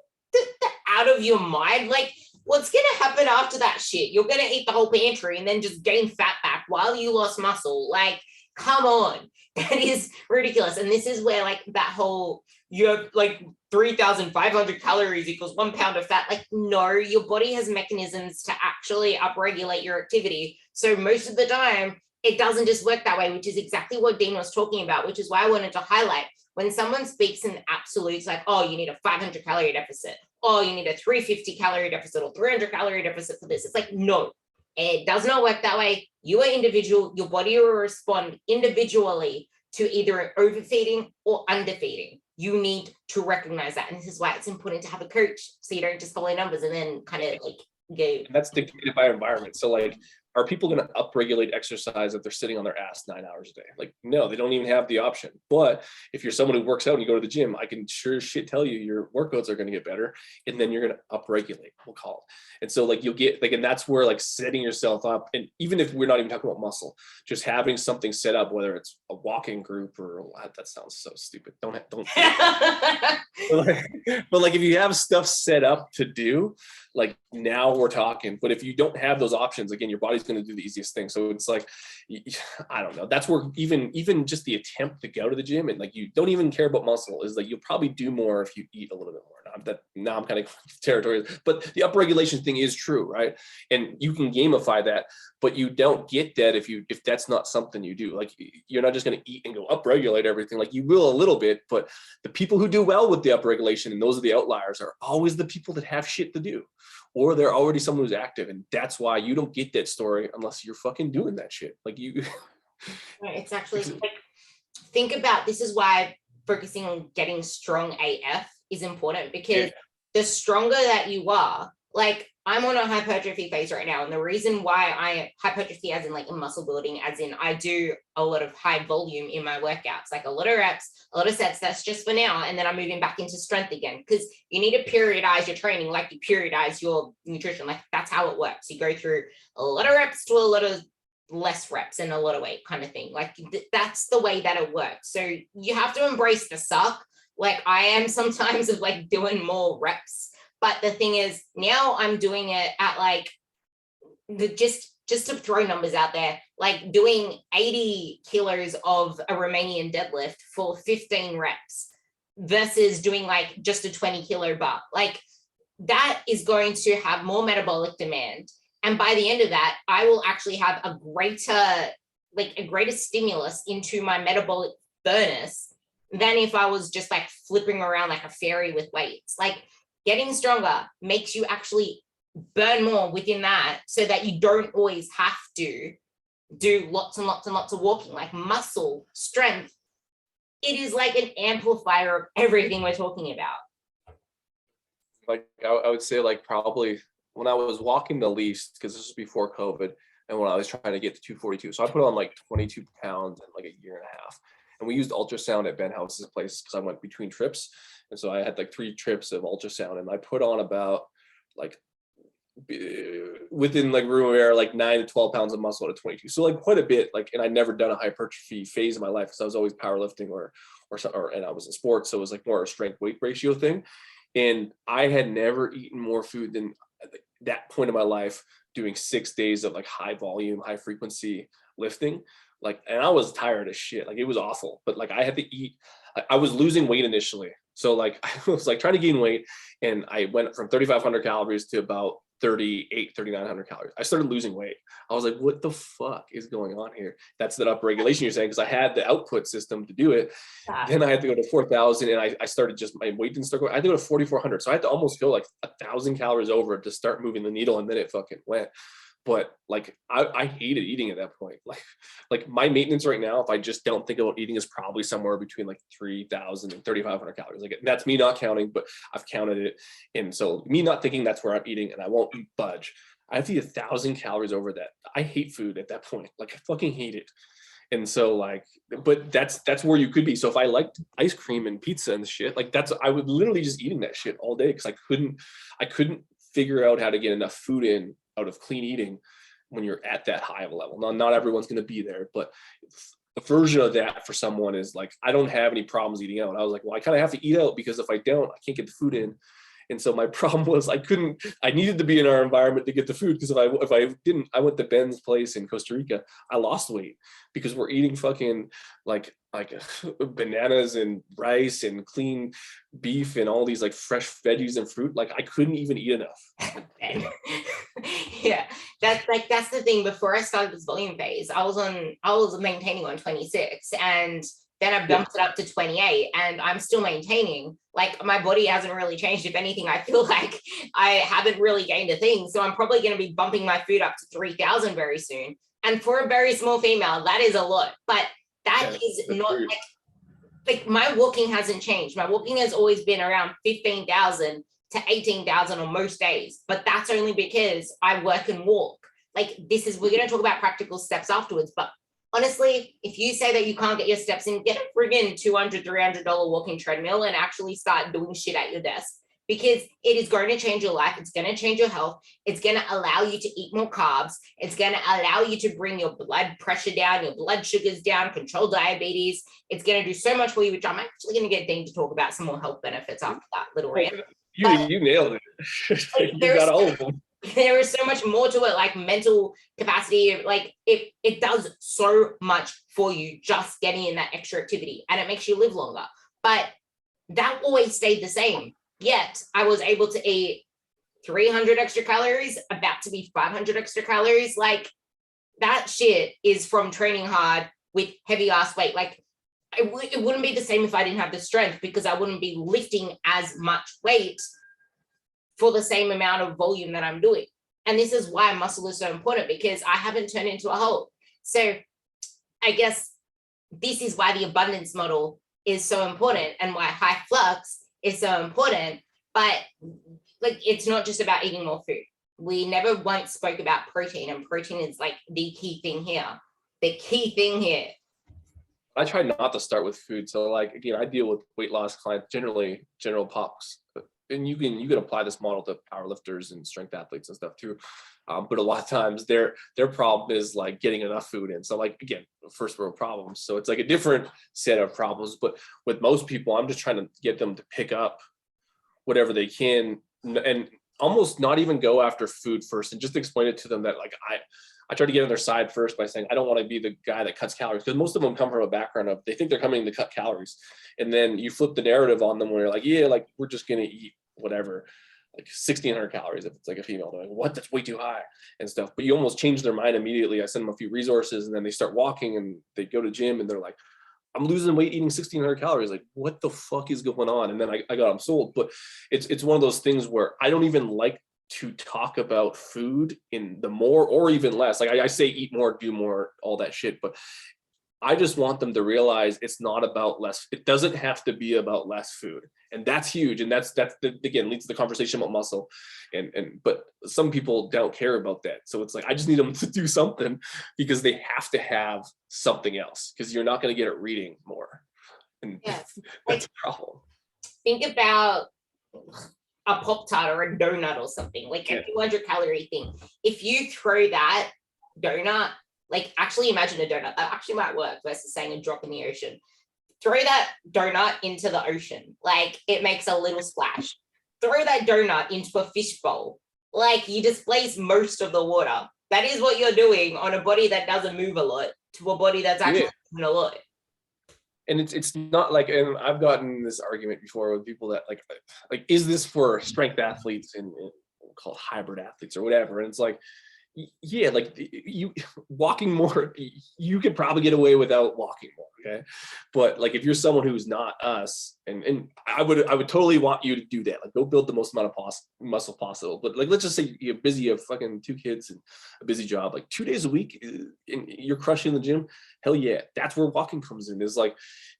out of your mind? Like, what's going to happen after that shit? You're going to eat the whole pantry and then just gain fat back while you lost muscle. Like, come on. That is ridiculous. And this is where, like, that whole, you have like 3,500 calories equals 1 pound of fat. Like, no, your body has mechanisms to actually upregulate your activity. So most of the time, it doesn't just work that way, which is exactly what Dean was talking about, which is why I wanted to highlight when someone speaks in absolutes, like, oh, you need a 500 calorie deficit, oh, you need a 350 calorie deficit or 300 calorie deficit for this. It's like, no, it does not work that way. You are individual. Your body will respond individually to either overfeeding or underfeeding. You need to recognize that. And this is why it's important to have a coach, so you don't just follow numbers and then kind of like go. And that's dictated by environment. So like, are people going to upregulate exercise if they're sitting on their ass 9 hours a day? Like, no, they don't even have the option. But if you're someone who works out and you go to the gym, I can sure as shit tell you your workouts are going to get better, and then you're going to upregulate, we'll call it. And so like, you'll get like, and that's where like setting yourself up, and even if we're not even talking about muscle, just having something set up, whether it's a walking group or that sounds so stupid. Don't but like if you have stuff set up to do, like, now we're talking. But if you don't have those options, again, your body's going to do the easiest thing. So it's like, I don't know, that's where even just the attempt to go to the gym and like, you don't even care about muscle is like, you'll probably do more if you eat a little bit more. Now I'm kind of territorial, but the upregulation thing is true, right? And you can gamify that, but you don't get that if that's not something you do. Like, you're not just going to eat and go upregulate everything. Like, you will a little bit, but the people who do well with the upregulation, and those are the outliers, are always the people that have shit to do, or they're already someone who's active. And that's why you don't get that story unless you're fucking doing that shit. Like, you. It's actually like, think about, this is why focusing on getting strong AF is important, because the stronger that you are, like, I'm on a hypertrophy phase right now. And the reason why I hypertrophy, as in like in muscle building, as in I do a lot of high volume in my workouts, like a lot of reps, a lot of sets, that's just for now. And then I'm moving back into strength again, because you need to periodize your training like you periodize your nutrition. Like, that's how it works. You go through a lot of reps to a lot of less reps and a lot of weight kind of thing. Like, that's the way that it works. So you have to embrace the suck. Like, I am sometimes of like doing more reps, but the thing is, now I'm doing it at like just to throw numbers out there, like doing 80 kilos of a Romanian deadlift for 15 reps versus doing like just a 20 kilo bar. Like, that is going to have more metabolic demand. And by the end of that, I will actually have a greater stimulus into my metabolic furnace than if I was just like flipping around like a fairy with weights. Like, getting stronger makes you actually burn more within that, so that you don't always have to do lots and lots and lots of walking. Like, muscle strength, it is like an amplifier of everything we're talking about. Like, I would say like probably when I was walking the least, because this was before COVID, and when I was trying to get to 242. So I put on like 22 pounds in like a year and a half. And we used ultrasound at Ben House's place because I went between trips. And so I had like 3 trips of ultrasound, and I put on about like within like room air, like 9 to 12 pounds of muscle at 22. So like quite a bit. Like, and I'd never done a hypertrophy phase in my life because I was always powerlifting or and I was in sports. So it was like more a strength weight ratio thing. And I had never eaten more food than that point in my life, doing 6 days of like high volume, high frequency lifting. Like, and I was tired as shit. Like, it was awful, but like I had to eat. I was losing weight initially. So like, I was like trying to gain weight, and I went from 3,500 calories to about 3,900 calories. I started losing weight. I was like, what the fuck is going on here? That's that upregulation you're saying, because I had the output system to do it. Then I had to go to 4,000, and I started just, my weight didn't start going. I had to go to 4,400. So I had to almost go like 1,000 calories over to start moving the needle, and then it fucking went. But like, I hated eating at that point. Like my maintenance right now, if I just don't think about eating, is probably somewhere between like 3,000 and 3,500 calories. Like, that's me not counting, but I've counted it. And so me not thinking that's where I'm eating, and I won't budge. I have to eat 1,000 calories over that. I hate food at that point. Like, I fucking hate it. And so like, but that's where you could be. So if I liked ice cream and pizza and shit, like I would literally just eating that shit all day, because I couldn't figure out how to get enough food in out of clean eating when you're at that high of a level. Not everyone's going to be there, but a version of that for someone is like, I don't have any problems eating out. I was like, well, I kind of have to eat out because if I don't, I can't get the food in. And so my problem was I needed to be in our environment to get the food, because if I didn't, I went to Ben's place in Costa Rica, I lost weight because we're eating fucking like bananas and rice and clean beef and all these like fresh veggies and fruit. Like I couldn't even eat enough. Yeah, that's the thing. Before I started this volume phase, I was maintaining on 26, and then I bumped it up to 28, and I'm still maintaining. Like my body hasn't really changed. If anything, I feel like I haven't really gained a thing. So I'm probably going to be bumping my food up to 3,000 very soon. And for a very small female, that is a lot. But that is not true. Like my walking hasn't changed. My walking has always been around 15,000 to 18,000 on most days. But that's only because I work and walk. Like we're going to talk about practical steps afterwards, but honestly, if you say that you can't get your steps in, get a friggin' $200, $300 walking treadmill and actually start doing shit at your desk, because it is going to change your life. It's going to change your health. It's going to allow you to eat more carbs. It's going to allow you to bring your blood pressure down, your blood sugars down, control diabetes. It's going to do so much for you, which I'm actually going to get Dean to talk about some more health benefits after that little rant. You nailed it. You got all of them. There is so much more to it, like mental capacity. Like it does so much for you just getting in that extra activity, and it makes you live longer. But that always stayed the same. Yet I was able to eat 300 extra calories, about to be 500 extra calories. Like that shit is from training hard with heavy ass weight. Like it wouldn't be the same if I didn't have the strength, because I wouldn't be lifting as much weight for the same amount of volume that I'm doing. And this is why muscle is so important, because I haven't turned into a Hulk. So I guess this is why the abundance model is so important, and why high flux is so important. But like, it's not just about eating more food. We never once spoke about protein, and protein is like the key thing here. The key thing here. I try not to start with food. So like, again, I deal with weight loss clients, generally general pops. And you can apply this model to power lifters and strength athletes and stuff too. But a lot of times their problem is like getting enough food in. So like, again, first world problems. So it's like a different set of problems. But with most people, I'm just trying to get them to pick up whatever they can and almost not even go after food first, and just explain it to them that like, I try to get on their side first by saying, I don't want to be the guy that cuts calories, because most of them come from a background of, they think they're coming to cut calories. And then you flip the narrative on them where you're like, yeah, like we're just going to eat whatever, like 1,600 calories if it's like a female. They're like, what? That's way too high and stuff. But you almost change their mind immediately. I send them a few resources, and then they start walking and they go to gym and they're like, I'm losing weight eating 1,600 calories. Like, what the fuck is going on? And then I got them sold. But it's one of those things where I don't even like to talk about food in the more or even less. Like I say, eat more, do more, all that shit. But I just want them to realize it's not about less. It doesn't have to be about less food. And that's huge. And that's again, leads to the conversation about muscle. But some people don't care about that. So it's like, I just need them to do something, because they have to have something else, because you're not going to get it reading more. And yes, that's a problem. Think about a Pop-Tart or a donut or something, like a 200 calorie thing. If you throw that donut, like actually imagine a donut, that actually might work versus saying a drop in the ocean. Throw that donut into the ocean, like it makes a little splash. Throw that donut into a fish bowl, like you displace most of the water. That is what you're doing on a body that doesn't move a lot to a body that's actually moving a lot. And it's not like, and I've gotten this argument before with people that like is this for strength athletes and called hybrid athletes or whatever? And it's like, yeah, like you walking more, you could probably get away without walking more, okay? But like if you're someone who's not us, and I would totally want you to do that, like go build the most amount of muscle possible. But like let's just say you're busy, you have fucking 2 kids and a busy job, like 2 days a week, and you're crushing the gym. Hell yeah, that's where walking comes in. Is like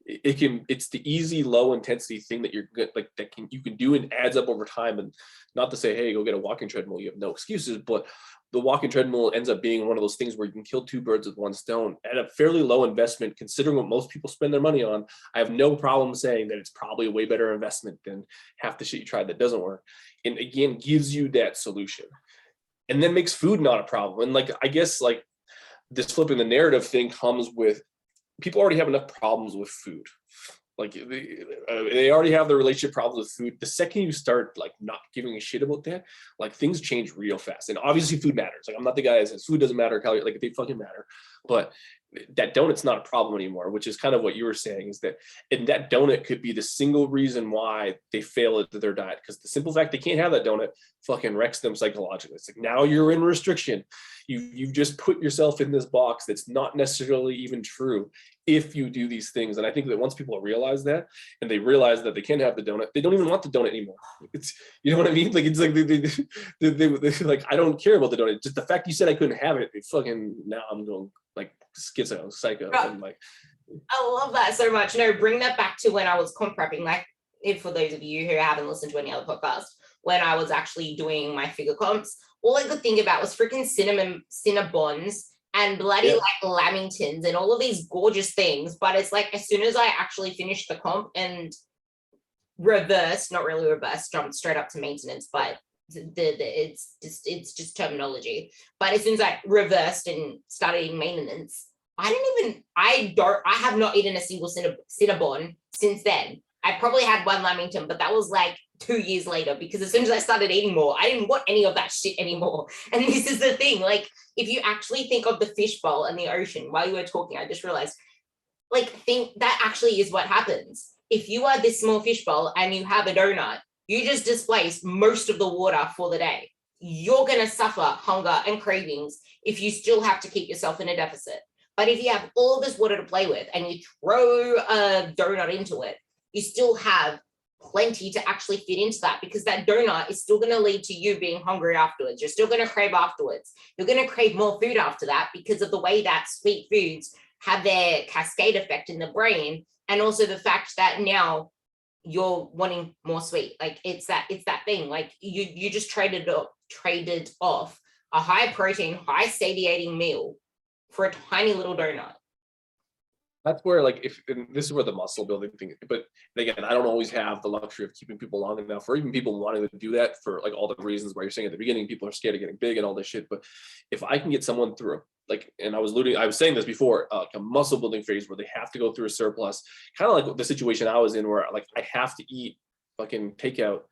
it's the easy low intensity thing that you're good, like you can do and adds up over time. And not to say, hey, go get a walking treadmill, you have no excuses, but the walking treadmill ends up being one of those things where you can kill 2 birds with 1 stone at a fairly low investment, considering what most people spend their money on. I have no problem saying that it's probably a way better investment than half the shit you tried that doesn't work. And again, gives you that solution. and then makes food not a problem. And like, I guess like this flipping the narrative thing comes with people already have enough problems with food. Like they already have their relationship problems with food. The second you start like not giving a shit about that, like things change real fast. And obviously food matters. Like I'm not the guy that says food doesn't matter, calorie, like they fucking matter. But that donut's not a problem anymore, which is kind of what you were saying, is that, and that donut could be the single reason why they fail at their diet, because the simple fact they can't have that donut fucking wrecks them psychologically. It's like, now you're in restriction. You've just put yourself in this box that's not necessarily even true if you do these things. And I think that once people realize that, and they realize that they can't have the donut, they don't even want the donut anymore. It's, you know what I mean? Like, it's like, they like, I don't care about the donut. Just the fact you said I couldn't have it, fucking, now I'm going like schizo, psycho. Right. And like, I love that so much. No, bring that back to when I was comp prepping. Like, if for those of you who haven't listened to any other podcast, when I was actually doing my figure comps, all I could think about was freaking Cinnabons and bloody like Lamingtons and all of these gorgeous things. But it's like, as soon as I actually finished the comp and reversed, not really reversed, jumped straight up to maintenance, but it's just terminology. But as soon as I reversed and started eating maintenance, I have not eaten a single Cinnabon since then. I probably had one Lamington, but that was like 2 years later, because as soon as I started eating more, I didn't want any of that shit anymore. And this is the thing, like, if you actually think of the fishbowl and the ocean, while you were talking, I just realized, like, think that actually is what happens. If you are this small fishbowl and you have a donut, you just displace most of the water for the day. You're going to suffer hunger and cravings if you still have to keep yourself in a deficit. But if you have all this water to play with and you throw a donut into it, you still have plenty to actually fit into that, because that donut is still going to lead to you being hungry afterwards. You're still going to crave afterwards. You're going to crave more food after that, because of the way that sweet foods have their cascade effect in the brain. And also the fact that now you're wanting more sweet. Like it's that thing. Like you just traded off a high protein, high satiating meal for a tiny little donut. that's where, like, if, and this is where the muscle building thing, but again, I don't always have the luxury of keeping people long enough, or even people wanting to do that for like all the reasons where you're saying at the beginning, people are scared of getting big and all this shit. But if I can get someone through, like, and I was saying this before, like a muscle building phase where they have to go through a surplus, kind of like the situation I was in, where like I have to eat fucking takeout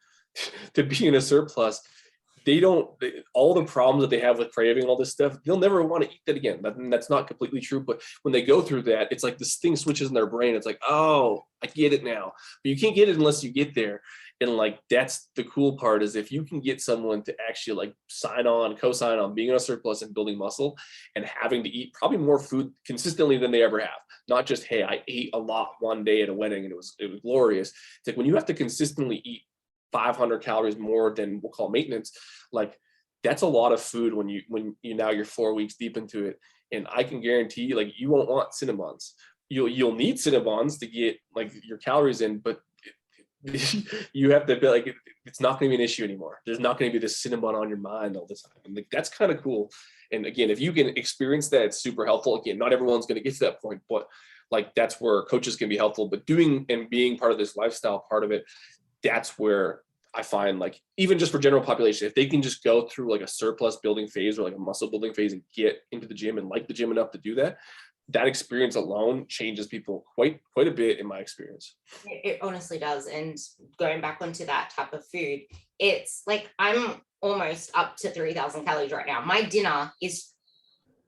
to be in a surplus. All the problems that they have with craving and all this stuff, they'll never want to eat that again. That's not completely true. But when they go through that, it's like this thing switches in their brain. It's like, oh, I get it now. But you can't get it unless you get there. And like, that's the cool part, is if you can get someone to actually like co-sign on being in a surplus and building muscle and having to eat probably more food consistently than they ever have. Not just, hey, I ate a lot one day at a wedding and it was glorious. It's like when you have to consistently eat 500 calories more than we'll call maintenance, like that's a lot of food when you're 4 weeks deep into it. And I can guarantee you, like, you won't want Cinnabons. You'll need Cinnabons to get like your calories in, but you have to be like, it's not going to be an issue anymore. There's not going to be this Cinnabon on your mind all the time. And like, that's kind of cool. And again, if you can experience that, it's super helpful. Again, not everyone's going to get to that point, but like, that's where coaches can be helpful. But doing and being part of this lifestyle part of it, that's where I find, like, even just for general population, if they can just go through like a surplus building phase or like a muscle building phase and get into the gym and like the gym enough to do that, that experience alone changes people quite a bit, in my experience. It honestly does. And going back onto that type of food, it's like I'm almost up to 3,000 calories right now. My dinner is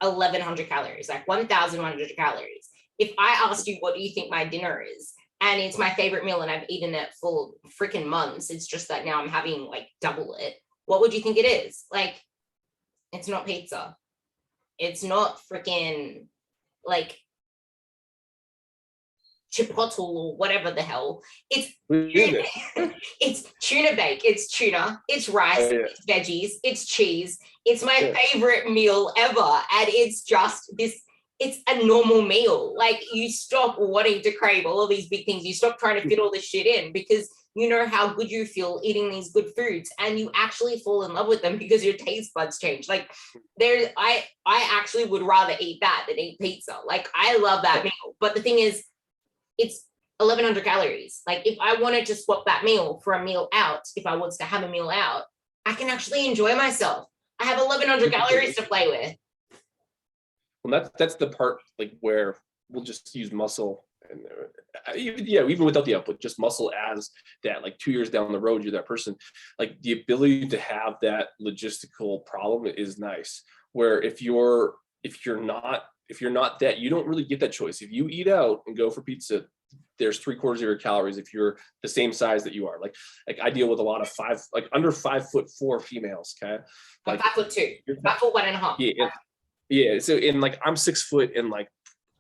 1,100 calories, like 1,100 calories. If I asked you, what do you think my dinner is? And it's my favorite meal and I've eaten it for freaking months. It's just that now I'm having like double it. What would you think it is? Like, it's not pizza. It's not freaking like chipotle or whatever the hell. It's tuna. It's tuna bake. It's tuna. It's rice. It's veggies. It's cheese. It's my favorite meal ever. And it's just this. It's a normal meal. Like, you stop wanting to crave all of these big things. You stop trying to fit all this shit in, because you know how good you feel eating these good foods, and you actually fall in love with them because your taste buds change. Like, I actually would rather eat that than eat pizza. Like, I love that meal. But the thing is, it's 1,100 calories. Like, if I wanted to swap that meal for a meal out, if I was to have a meal out, I can actually enjoy myself. I have 1,100 calories to play with. Well, that's the part like where we'll just use muscle, and even without the output, just muscle as that. Like 2 years down the road, you're that person. Like the ability to have that logistical problem is nice. Where if you're not that, you don't really get that choice. If you eat out and go for pizza, there's 3/4 of your calories if you're the same size that you are. Like I deal with a lot of under 5'4" females. Okay, I'm like 5'2", 5'1.5". Yeah. So in like I'm 6 foot and like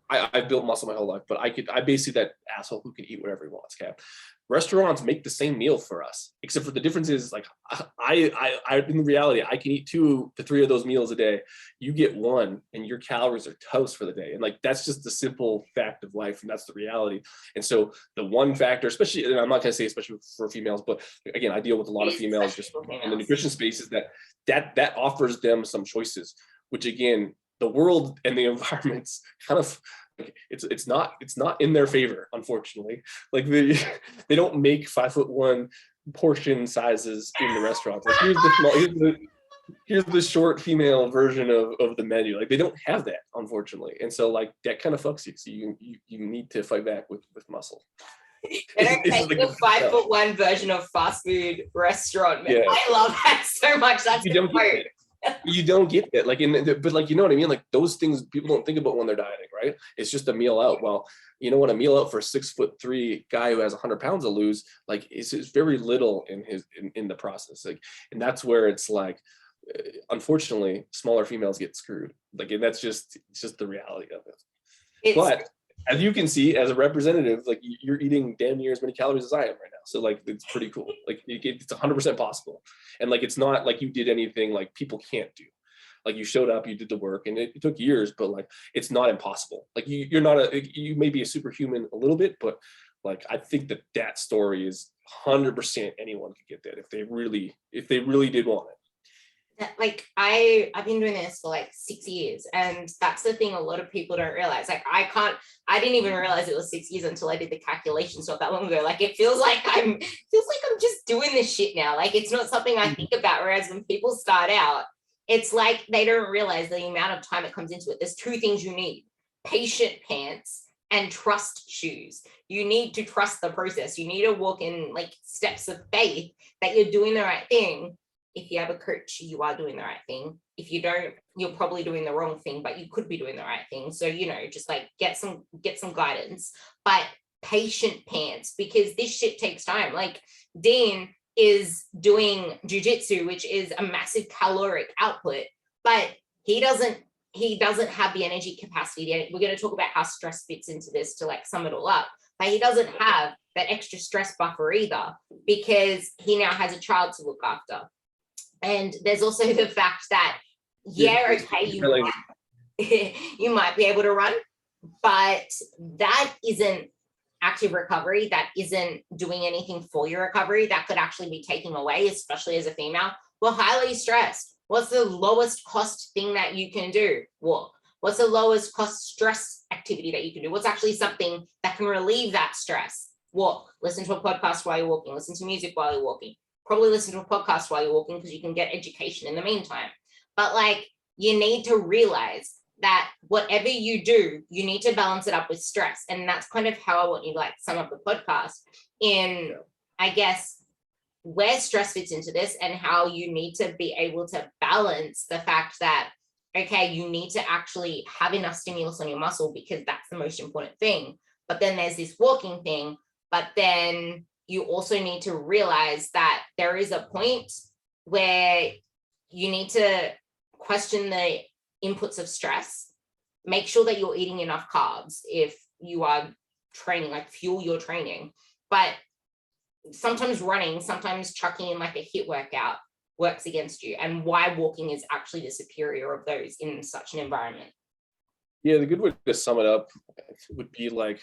I've built muscle my whole life, but I basically that asshole who can eat whatever he wants. Okay. Restaurants make the same meal for us, except for the difference is like I in reality I can eat 2 to 3 of those meals a day. You get one and your calories are toast for the day. And like that's just the simple fact of life, and that's the reality. And so the one factor, especially, and I'm not gonna say especially for females, but again, I deal with a lot of females just in the nutrition space, is that offers them some choices, which again, the world and the environment's kind of like, it's not in their favor, unfortunately. Like they don't make 5'1" portion sizes in the restaurants. Like here's the short female version of the menu. Like they don't have that, unfortunately. And so like that kind of fucks you. So you need to fight back with muscle. They don't make the 5'1" version of fast food restaurant menu. Yeah. I love that so much. That's great. You don't get that, like but like, you know what I mean? Like those things people don't think about when they're dieting, right? It's just a meal out. Well, you know what, a meal out for a 6'3" guy who has 100 pounds to lose, like it's very little in the process. Like, and that's where it's like, unfortunately, smaller females get screwed. Like, and it's just the reality of it. But as you can see, as a representative, like you're eating damn near as many calories as I am right now. So like, it's pretty cool. Like it's 100% possible. And like, it's not like you did anything like people can't do. Like you showed up, you did the work, and it took years, but like, it's not impossible. Like you may be a superhuman a little bit, but like, I think that story is 100% anyone could get that if they really did want it. Like I've been doing this for like 6 years, and that's the thing a lot of people don't realize. Like I didn't even realize it was 6 years until I did the calculations not that long ago. Like it feels like I'm just doing this shit now. Like it's not something I think about. Whereas when people start out, it's like they don't realize the amount of time it comes into it. There's 2 things you need: patient pants and trust shoes. You need to trust the process. You need to walk in like steps of faith that you're doing the right thing. If you have a coach, you are doing the right thing. If you don't, you're probably doing the wrong thing, but you could be doing the right thing. So, you know, just like get some guidance, but patient pants, because this shit takes time. Like Dean is doing jujitsu, which is a massive caloric output, but he doesn't have the energy capacity. We're going to talk about how stress fits into this to like sum it all up, but he doesn't have that extra stress buffer either, because he now has a child to look after. And there's also the fact that, okay, you might be able to run, but that isn't active recovery. That isn't doing anything for your recovery. That could actually be taking away, especially as a female. We're highly stressed. What's the lowest cost thing that you can do? Walk. What's the lowest cost stress activity that you can do? What's actually something that can relieve that stress? Walk. Listen to a podcast while you're walking. Listen to music while you're walking. Probably listen to a podcast while you're walking, because you can get education in the meantime. But like, you need to realize that whatever you do, you need to balance it up with stress. And that's kind of how I want you to like sum up the podcast in, I guess, where stress fits into this, and how you need to be able to balance the fact that, okay, you need to actually have enough stimulus on your muscle, because that's the most important thing. But then there's this walking thing, but then you also need to realize that there is a point where you need to question the inputs of stress. Make sure that you're eating enough carbs if you are training, like fuel your training. But sometimes running, sometimes chucking in like a HIIT workout works against you, and why walking is actually the superior of those in such an environment. Yeah, the good way to sum it up would be like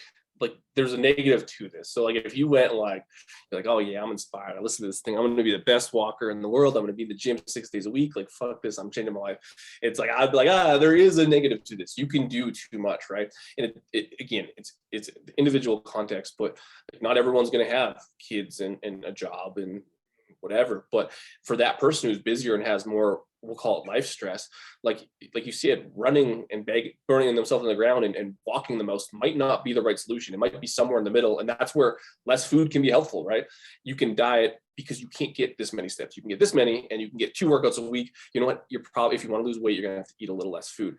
there's a negative to this. So like if you went like, you're like, oh yeah, I'm inspired, I listen to this thing, I'm going to be the best walker in the world, I'm going to be in the gym 6 days a week, like fuck this, I'm changing my life. It's like, I'd be like, there is a negative to this. You can do too much, right? And again, it's individual context, but like, not everyone's going to have kids and a job and whatever. But for that person who's busier and has more we'll call it life stress, like you said, running and burning themselves on the ground and walking the most might not be the right solution. It might be somewhere in the middle. And that's where less food can be helpful, right? You can diet because you can't get this many steps. You can get this many, and you can get 2 workouts a week. You know what? You're probably, if you want to lose weight, you're going to have to eat a little less food.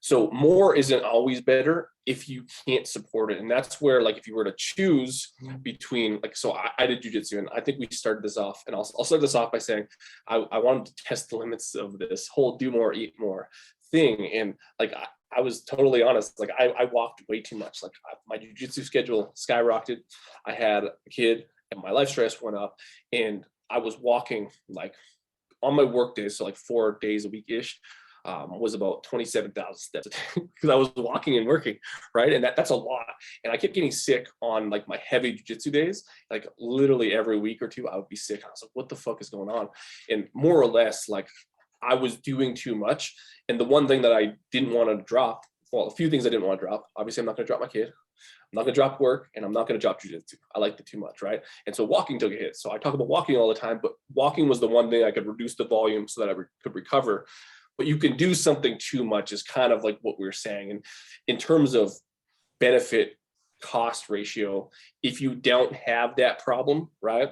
So more isn't always better if you can't support it. And that's where, like, if you were to choose between, like, so I did jujitsu, and I think we started this off, and I'll start this off by saying, I wanted to test the limits of this whole do more, eat more thing. And like, I was totally honest. Like I walked way too much. Like my jujitsu schedule skyrocketed. I had a kid and my life stress went up, and I was walking like on my work days. So like 4 days a week ish. Was about 27,000 steps because I was walking and working, right? And that's a lot. And I kept getting sick on like my heavy jiu-jitsu days. Like literally every week or two, I would be sick. I was like, what the fuck is going on? And more or less, like I was doing too much. And the one thing that I didn't want to drop, well, a few things I didn't want to drop. Obviously, I'm not going to drop my kid. I'm not going to drop work, and I'm not going to drop jiu-jitsu. I liked it too much, right? And so walking took a hit. So I talk about walking all the time, but walking was the one thing I could reduce the volume so that I could recover. But you can do something too much is kind of like what we were saying. And in terms of benefit cost ratio, if you don't have that problem, right?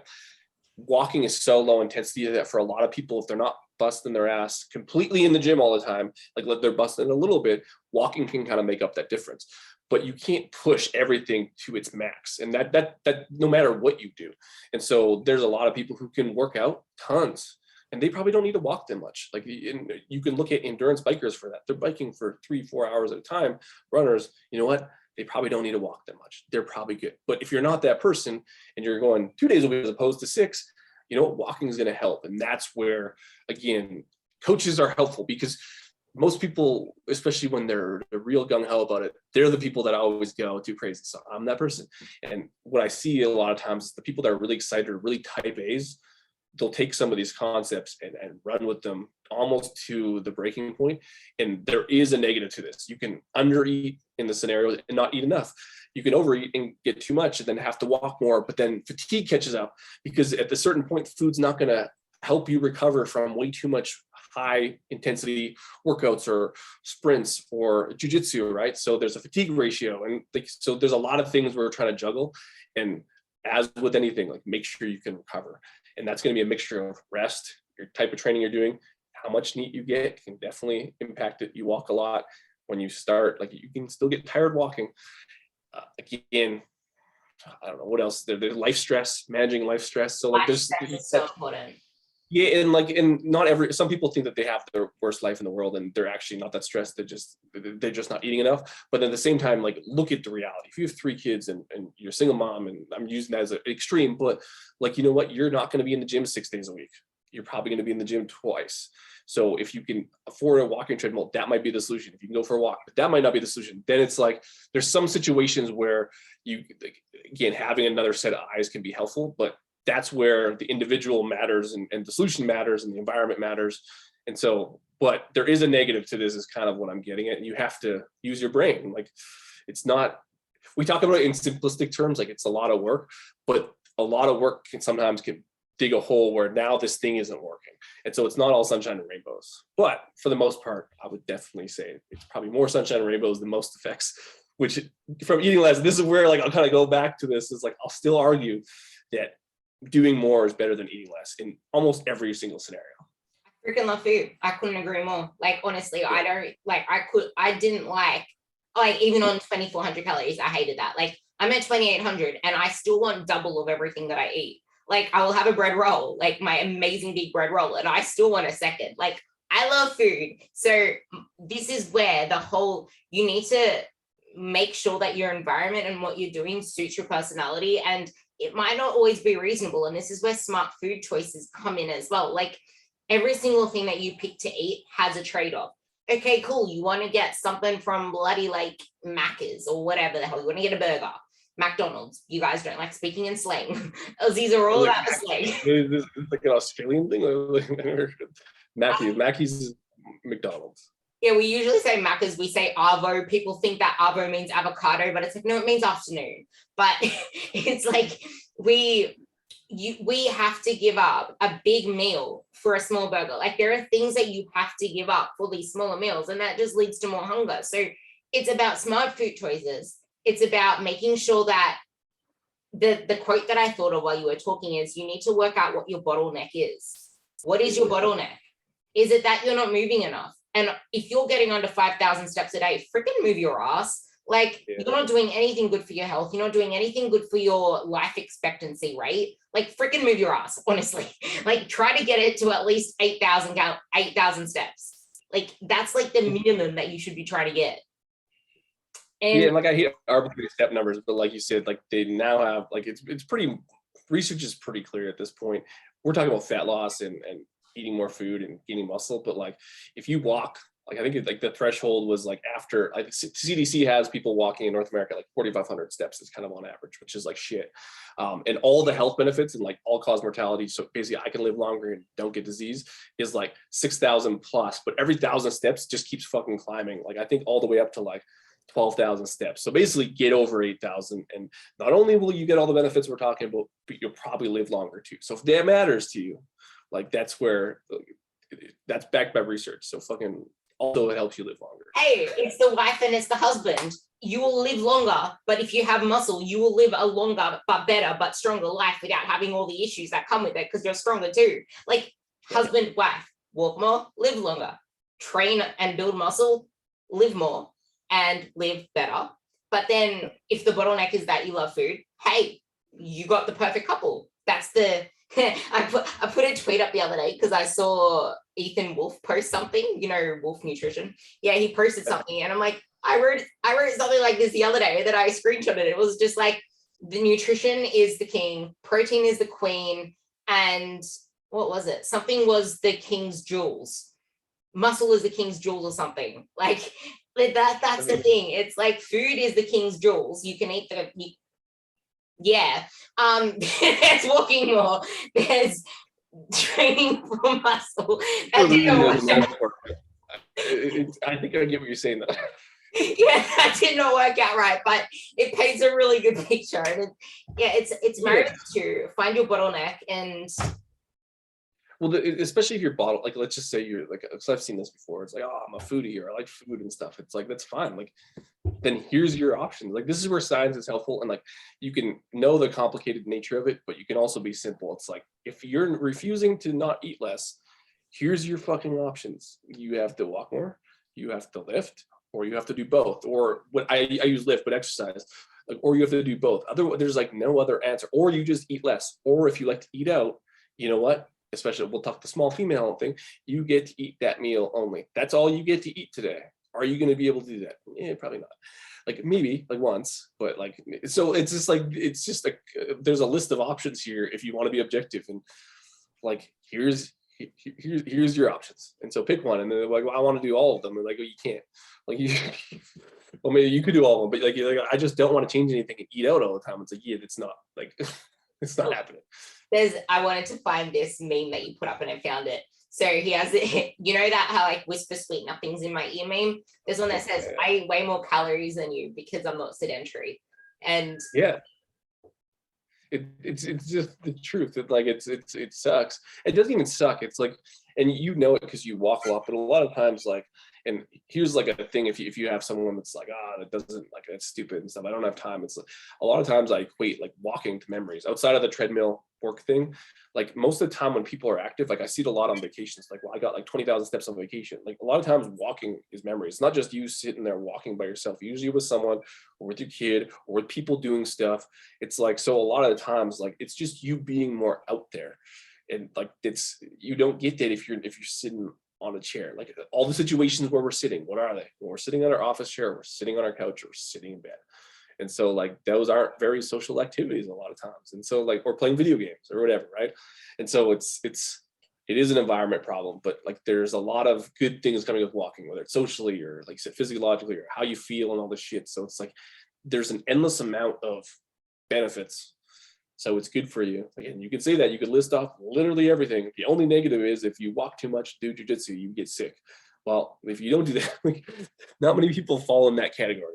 Walking is so low intensity that for a lot of people, if they're not busting their ass completely in the gym all the time, like they're busting a little bit, walking can kind of make up that difference. But you can't push everything to its max, and that no matter what you do. And so there's a lot of people who can work out tons, and they probably don't need to walk that much. Like you can look at endurance bikers for that. They're biking for 3-4 hours at a time. Runners, you know what? They probably don't need to walk that much. They're probably good. But if you're not that person and you're going 2 days a week as opposed to 6, you know what? Walking is going to help. And that's where, again, coaches are helpful, because most people, especially when they're real gung-ho about it, they're the people that always go too crazy. So I'm that person. And what I see a lot of times, the people that are really excited are really type A's. They'll take some of these concepts and run with them almost to the breaking point. And there is a negative to this. You can undereat in the scenario and not eat enough. You can overeat and get too much and then have to walk more, but then fatigue catches up, because at a certain point, food's not going to help you recover from way too much high intensity workouts or sprints or jujitsu, right? So there's a fatigue ratio. And so there's a lot of things we're trying to juggle. And as with anything, like, make sure you can recover. And that's going to be a mixture of rest, your type of training you're doing, how much NEAT you get can definitely impact it. You walk a lot. When you start, like, you can still get tired walking. Again, I don't know what else. There's life stress, managing life stress. So like there's so important. Yeah, and not some people think that they have their worst life in the world, and they're actually not that stressed. They're just not eating enough. But at the same time, like, look at the reality. If you have 3 kids and you're a single mom, and I'm using that as an extreme, but like, you know what, you're not going to be in the gym 6 days a week. You're probably going to be in the gym twice. So if you can afford a walking treadmill, that might be the solution. If you can go for a walk, but that might not be the solution. Then it's like, there's some situations where you, again, having another set of eyes can be helpful, but that's where the individual matters and the solution matters and the environment matters. And so, but there is a negative to this, is kind of what I'm getting at. And you have to use your brain. Like, it's not, we talk about it in simplistic terms, like it's a lot of work, but a lot of work can sometimes dig a hole where now this thing isn't working. And so it's not all sunshine and rainbows, but for the most part, I would definitely say it's probably more sunshine and rainbows than most effects, which from eating less, this is where, like, I'll kind of go back to this, is like, I'll still argue that doing more is better than eating less in almost every single scenario. I freaking love food. I couldn't agree more. Like, honestly, yeah. I didn't like even on 2,400 calories, I hated that. Like, I'm at 2,800 and I still want double of everything that I eat. Like, I will have a bread roll, like my amazing big bread roll, and I still want a second. Like, I love food. So this is where you need to make sure that your environment and what you're doing suits your personality, and it might not always be reasonable. And this is where smart food choices come in as well. Like, every single thing that you pick to eat has a trade-off. Okay, cool. You want to get something from bloody like Macca's or whatever the hell. You want to get a burger. McDonald's. You guys don't like speaking in slang. Aussies are all about the slang. It's like an Australian thing. Mackey's is McDonald's. Yeah, we usually say Macca's. We say Arvo. People think that Arvo means avocado, but it's like, no, it means afternoon. But it's like we have to give up a big meal for a small burger. Like there are things that you have to give up for these smaller meals, and that just leads to more hunger. So it's about smart food choices. It's about making sure that the quote that I thought of while you were talking is, you need to work out what your bottleneck is. What is your bottleneck? Is it that you're not moving enough? And if you're getting under 5,000 steps a day, freaking move your ass. Like you're not doing anything good for your health. You're not doing anything good for your life expectancy, right? Like freaking move your ass, honestly. Like try to get it to at least 8,000 steps. Like that's like the minimum that you should be trying to get. And yeah, like I hear arbitrary step numbers, but like you said, like they now have, like it's pretty, research is pretty clear at this point. We're talking about fat loss and eating more food and gaining muscle, but like if you walk, like I think like the threshold was like after, like CDC has people walking in North America like 4,500 steps is kind of on average, which is like shit. And all the health benefits and like all cause mortality, so basically I can live longer and don't get disease, is like 6,000 plus, but every 1,000 steps just keeps fucking climbing. Like I think all the way up to like 12,000 steps. So basically get over 8,000, and not only will you get all the benefits we're talking about, but you'll probably live longer too. So if that matters to you, like that's where, that's backed by research. So fucking also it helps you live longer. Hey, it's the wife and it's the husband. You will live longer, but if you have muscle, you will live a longer, but better, but stronger life without having all the issues that come with it, because you're stronger too. Like husband, wife, walk more, live longer, train and build muscle, live more, and live better. But then if the bottleneck is that you love food, hey, you got the perfect couple. That's the I put a tweet up the other day because I saw Ethan Wolf post something, you know, Wolf Nutrition. Yeah, he posted something, and I'm like, I wrote something like this the other day that I screenshotted. It was just like, the nutrition is the king, protein is the queen, and what was it? Something was the king's jewels. Muscle is the king's jewels or something. Like that's the thing. It's like food is the king's jewels. You can eat there's walking more, there's training for muscle. I think I get what you're saying though. Yeah, that did not work out right, but it paints a really good picture. And it's married to find your bottleneck. And well, especially if you're bottle, like let's just say you're like, because I've seen this before, it's like, oh, I'm a foodie, or I like food and stuff. It's like, that's fine. Like, then here's your options. Like, this is where science is helpful, and like you can know the complicated nature of it, but you can also be simple. It's like, if you're refusing to not eat less, here's your fucking options. You have to walk more, you have to lift, or you have to do both. Or what I use lift, but exercise. Like, or you have to do both. Otherwise, there's like no other answer. Or you just eat less. Or if you like to eat out, you know what? Especially we'll talk the small female thing, you get to eat that meal only. That's all you get to eat today. Are you going to be able to do that? Yeah, probably not. Like maybe like once, but like, so it's just like, it's just like, there's a list of options here if you want to be objective, and like, here's your options. And so pick one. And then they're like, well, I want to do all of them. And like, well, you can't. Like you, well, maybe you could do all of them, but like, I just don't want to change anything and eat out all the time. It's like, yeah, it's not like, it's not happening. I wanted to find this meme that you put up and I found it. So he has it, you know that how like whisper sweet nothing's in my ear meme? There's one that says, I eat way more calories than you because I'm not sedentary. And yeah, it's just the truth. It like it sucks. It doesn't even suck. It's like, and you know it because you walk a lot, but a lot of times like, and here's like a thing, if you have someone that's like, that doesn't, like, that's stupid and stuff, I don't have time. It's like, a lot of times I equate like walking to memories outside of the treadmill work thing. Like most of the time when people are active, like I see it a lot on vacations, like, well, I got like 20,000 steps on vacation. Like a lot of times walking is memory. It's not just you sitting there walking by yourself, usually with someone or with your kid or with people doing stuff. It's like, so a lot of the times, like, it's just you being more out there. And like, you don't get that if you're sitting on a chair. Like all the situations where we're sitting, what are they? When we're sitting on our office chair, we're sitting on our couch, or we're sitting in bed. And so like those aren't very social activities a lot of times. And so like, we're playing video games or whatever, right? And so it is an environment problem, but like there's a lot of good things coming with walking, whether it's socially or like you said, physiologically, or how you feel and all this shit. So it's like there's an endless amount of benefits. So it's good for you. Again, you could say that, you could list off literally everything. The only negative is if you walk too much, do jujitsu, you get sick. Well, if you don't do that, like, not many people fall in that category.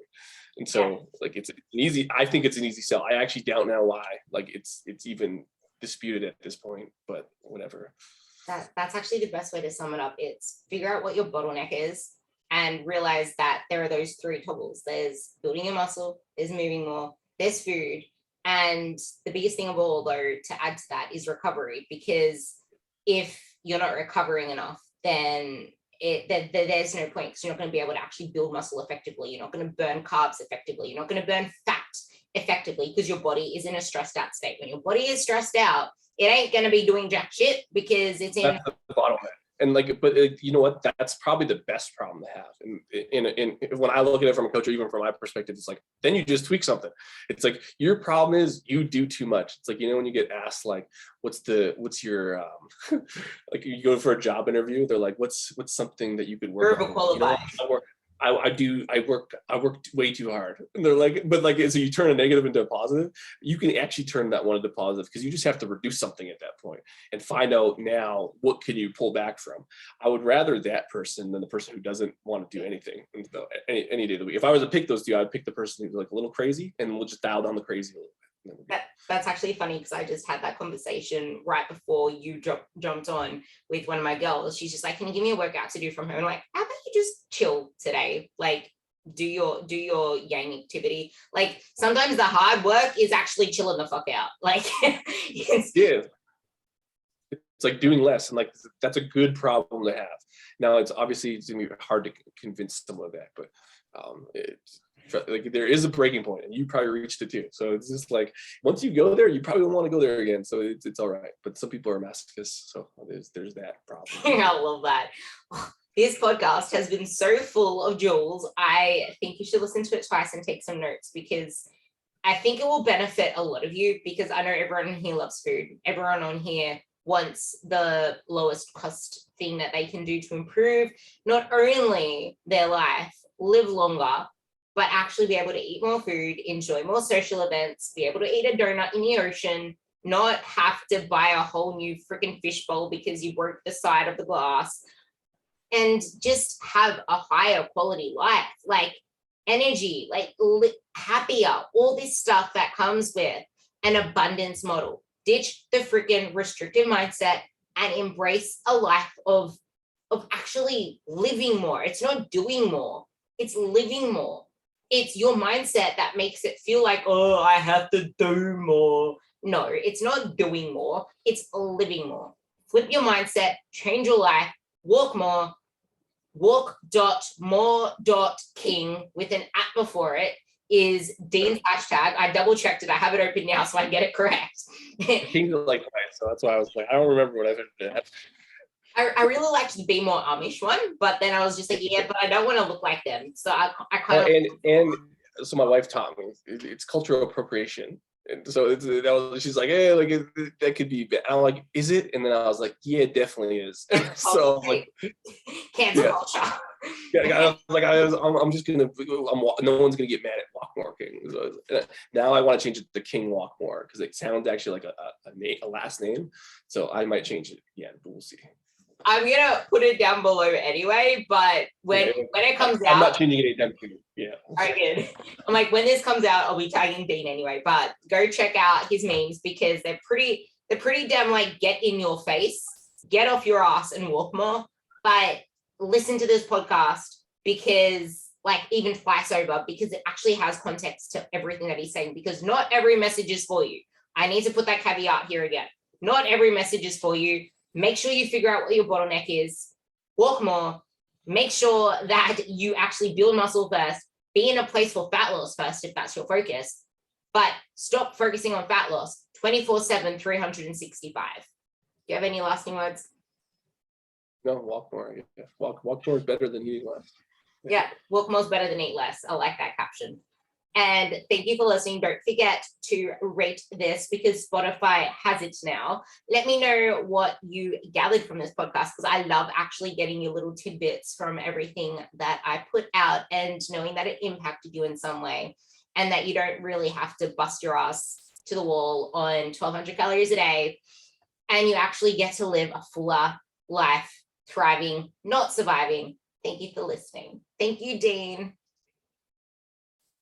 And so like it's an easy, I think it's an easy sell. I actually doubt now why, like it's even disputed at this point, but whatever. That's actually the best way to sum it up. It's figure out what your bottleneck is and realize that there are those three toggles. There's building your muscle, there's moving more, there's food. And the biggest thing of all, though, to add to that is recovery, because if you're not recovering enough, then there's no point, because you're not going to be able to actually build muscle effectively. You're not going to burn carbs effectively. You're not going to burn fat effectively, because your body is in a stressed out state. When your body is stressed out, it ain't going to be doing jack shit, because it's in. That's the bottleneck. And like, but you know what? That's probably the best problem to have. And when I look at it from a coach, or even from my perspective, it's like, then you just tweak something. It's like, your problem is you do too much. It's like, you know, when you get asked like, what's your like, you go for a job interview, they're like, what's something that you could work on? You know, I work way too hard. And they're like, but like, so you turn a negative into a positive. You can actually turn that one into positive, because you just have to reduce something at that point and find out now what can you pull back from. I would rather that person than the person who doesn't want to do anything any day of the week. If I was to pick those two, I'd pick the person who's like a little crazy, and we'll just dial down the crazy a little bit. That's actually funny, because I just had that conversation right before you jumped on with one of my girls. She's just like, can you give me a workout to do from home? I'm like, how about you just chill today? Like, do your yang activity. Like, sometimes the hard work is actually chilling the fuck out. Like, yeah, it's like doing less, and like, that's a good problem to have. Now, it's gonna be hard to convince someone of that, but like, there is a breaking point, and you probably reached it too. So it's just like, once you go there, you probably won't want to go there again. So it's all right. But some people are masochists, so there's that problem. I love that. This podcast has been so full of jewels. I think you should listen to it twice and take some notes, because I think it will benefit a lot of you, because I know everyone on here loves food. Everyone on here wants the lowest cost thing that they can do to improve not only their life, live longer, but actually be able to eat more food, enjoy more social events, be able to eat a donut in the ocean, not have to buy a whole new freaking fish bowl because you broke the side of the glass, and just have a higher quality life, like energy, like happier, all this stuff that comes with an abundance model. Ditch the freaking restrictive mindset and embrace a life of actually living more. It's not doing more, it's living more. It's your mindset that makes it feel like, oh, I have to do more. No, it's not doing more, it's living more. Flip your mindset, change your life, walk more. Walk.more.king with an at before it is Dean's hashtag. I double checked it. I have it open now so I get it correct. King's like, so that's why I was like, I don't remember what I said. I really liked the Be More Amish one, but then I was just like, yeah, but I don't want to look like them. So I kind of. And so my wife taught me it's cultural appropriation. And so she's like, hey, like that could be bad. I'm like, is it? And then I was like, yeah, it definitely is. So I'm like, cancel culture. Yeah, I'm just gonna. No one's gonna get mad at Walkmore King. So now I want to change it to King Walkmore, because it sounds actually like a last name. So I might change it. Yeah, but we'll see. I'm gonna put it down below anyway, but when it comes out, I'm not changing it anytime soon. Yeah. All right, good. I'm like, when this comes out, I'll be tagging Dean anyway. But go check out his memes, because they're pretty damn like get in your face, get off your ass and walk more. But listen to this podcast, because like even twice over, because it actually has context to everything that he's saying, because not every message is for you. I need to put that caveat here again. Not every message is for you. Make sure you figure out what your bottleneck is, walk more, make sure that you actually build muscle first, be in a place for fat loss first if that's your focus, but stop focusing on fat loss 24/7, 365. Do you have any lasting words? No, walk more. Yeah. Walk more is better than eating less. Yeah, walk more is better than eat less. I like that caption. And thank you for listening. Don't forget to rate this, because Spotify has it now. Let me know what you gathered from this podcast, because I love actually getting your little tidbits from everything that I put out, and knowing that it impacted you in some way, and that you don't really have to bust your ass to the wall on 1,200 calories a day, and you actually get to live a fuller life, thriving, not surviving. Thank you for listening. Thank you, Dean.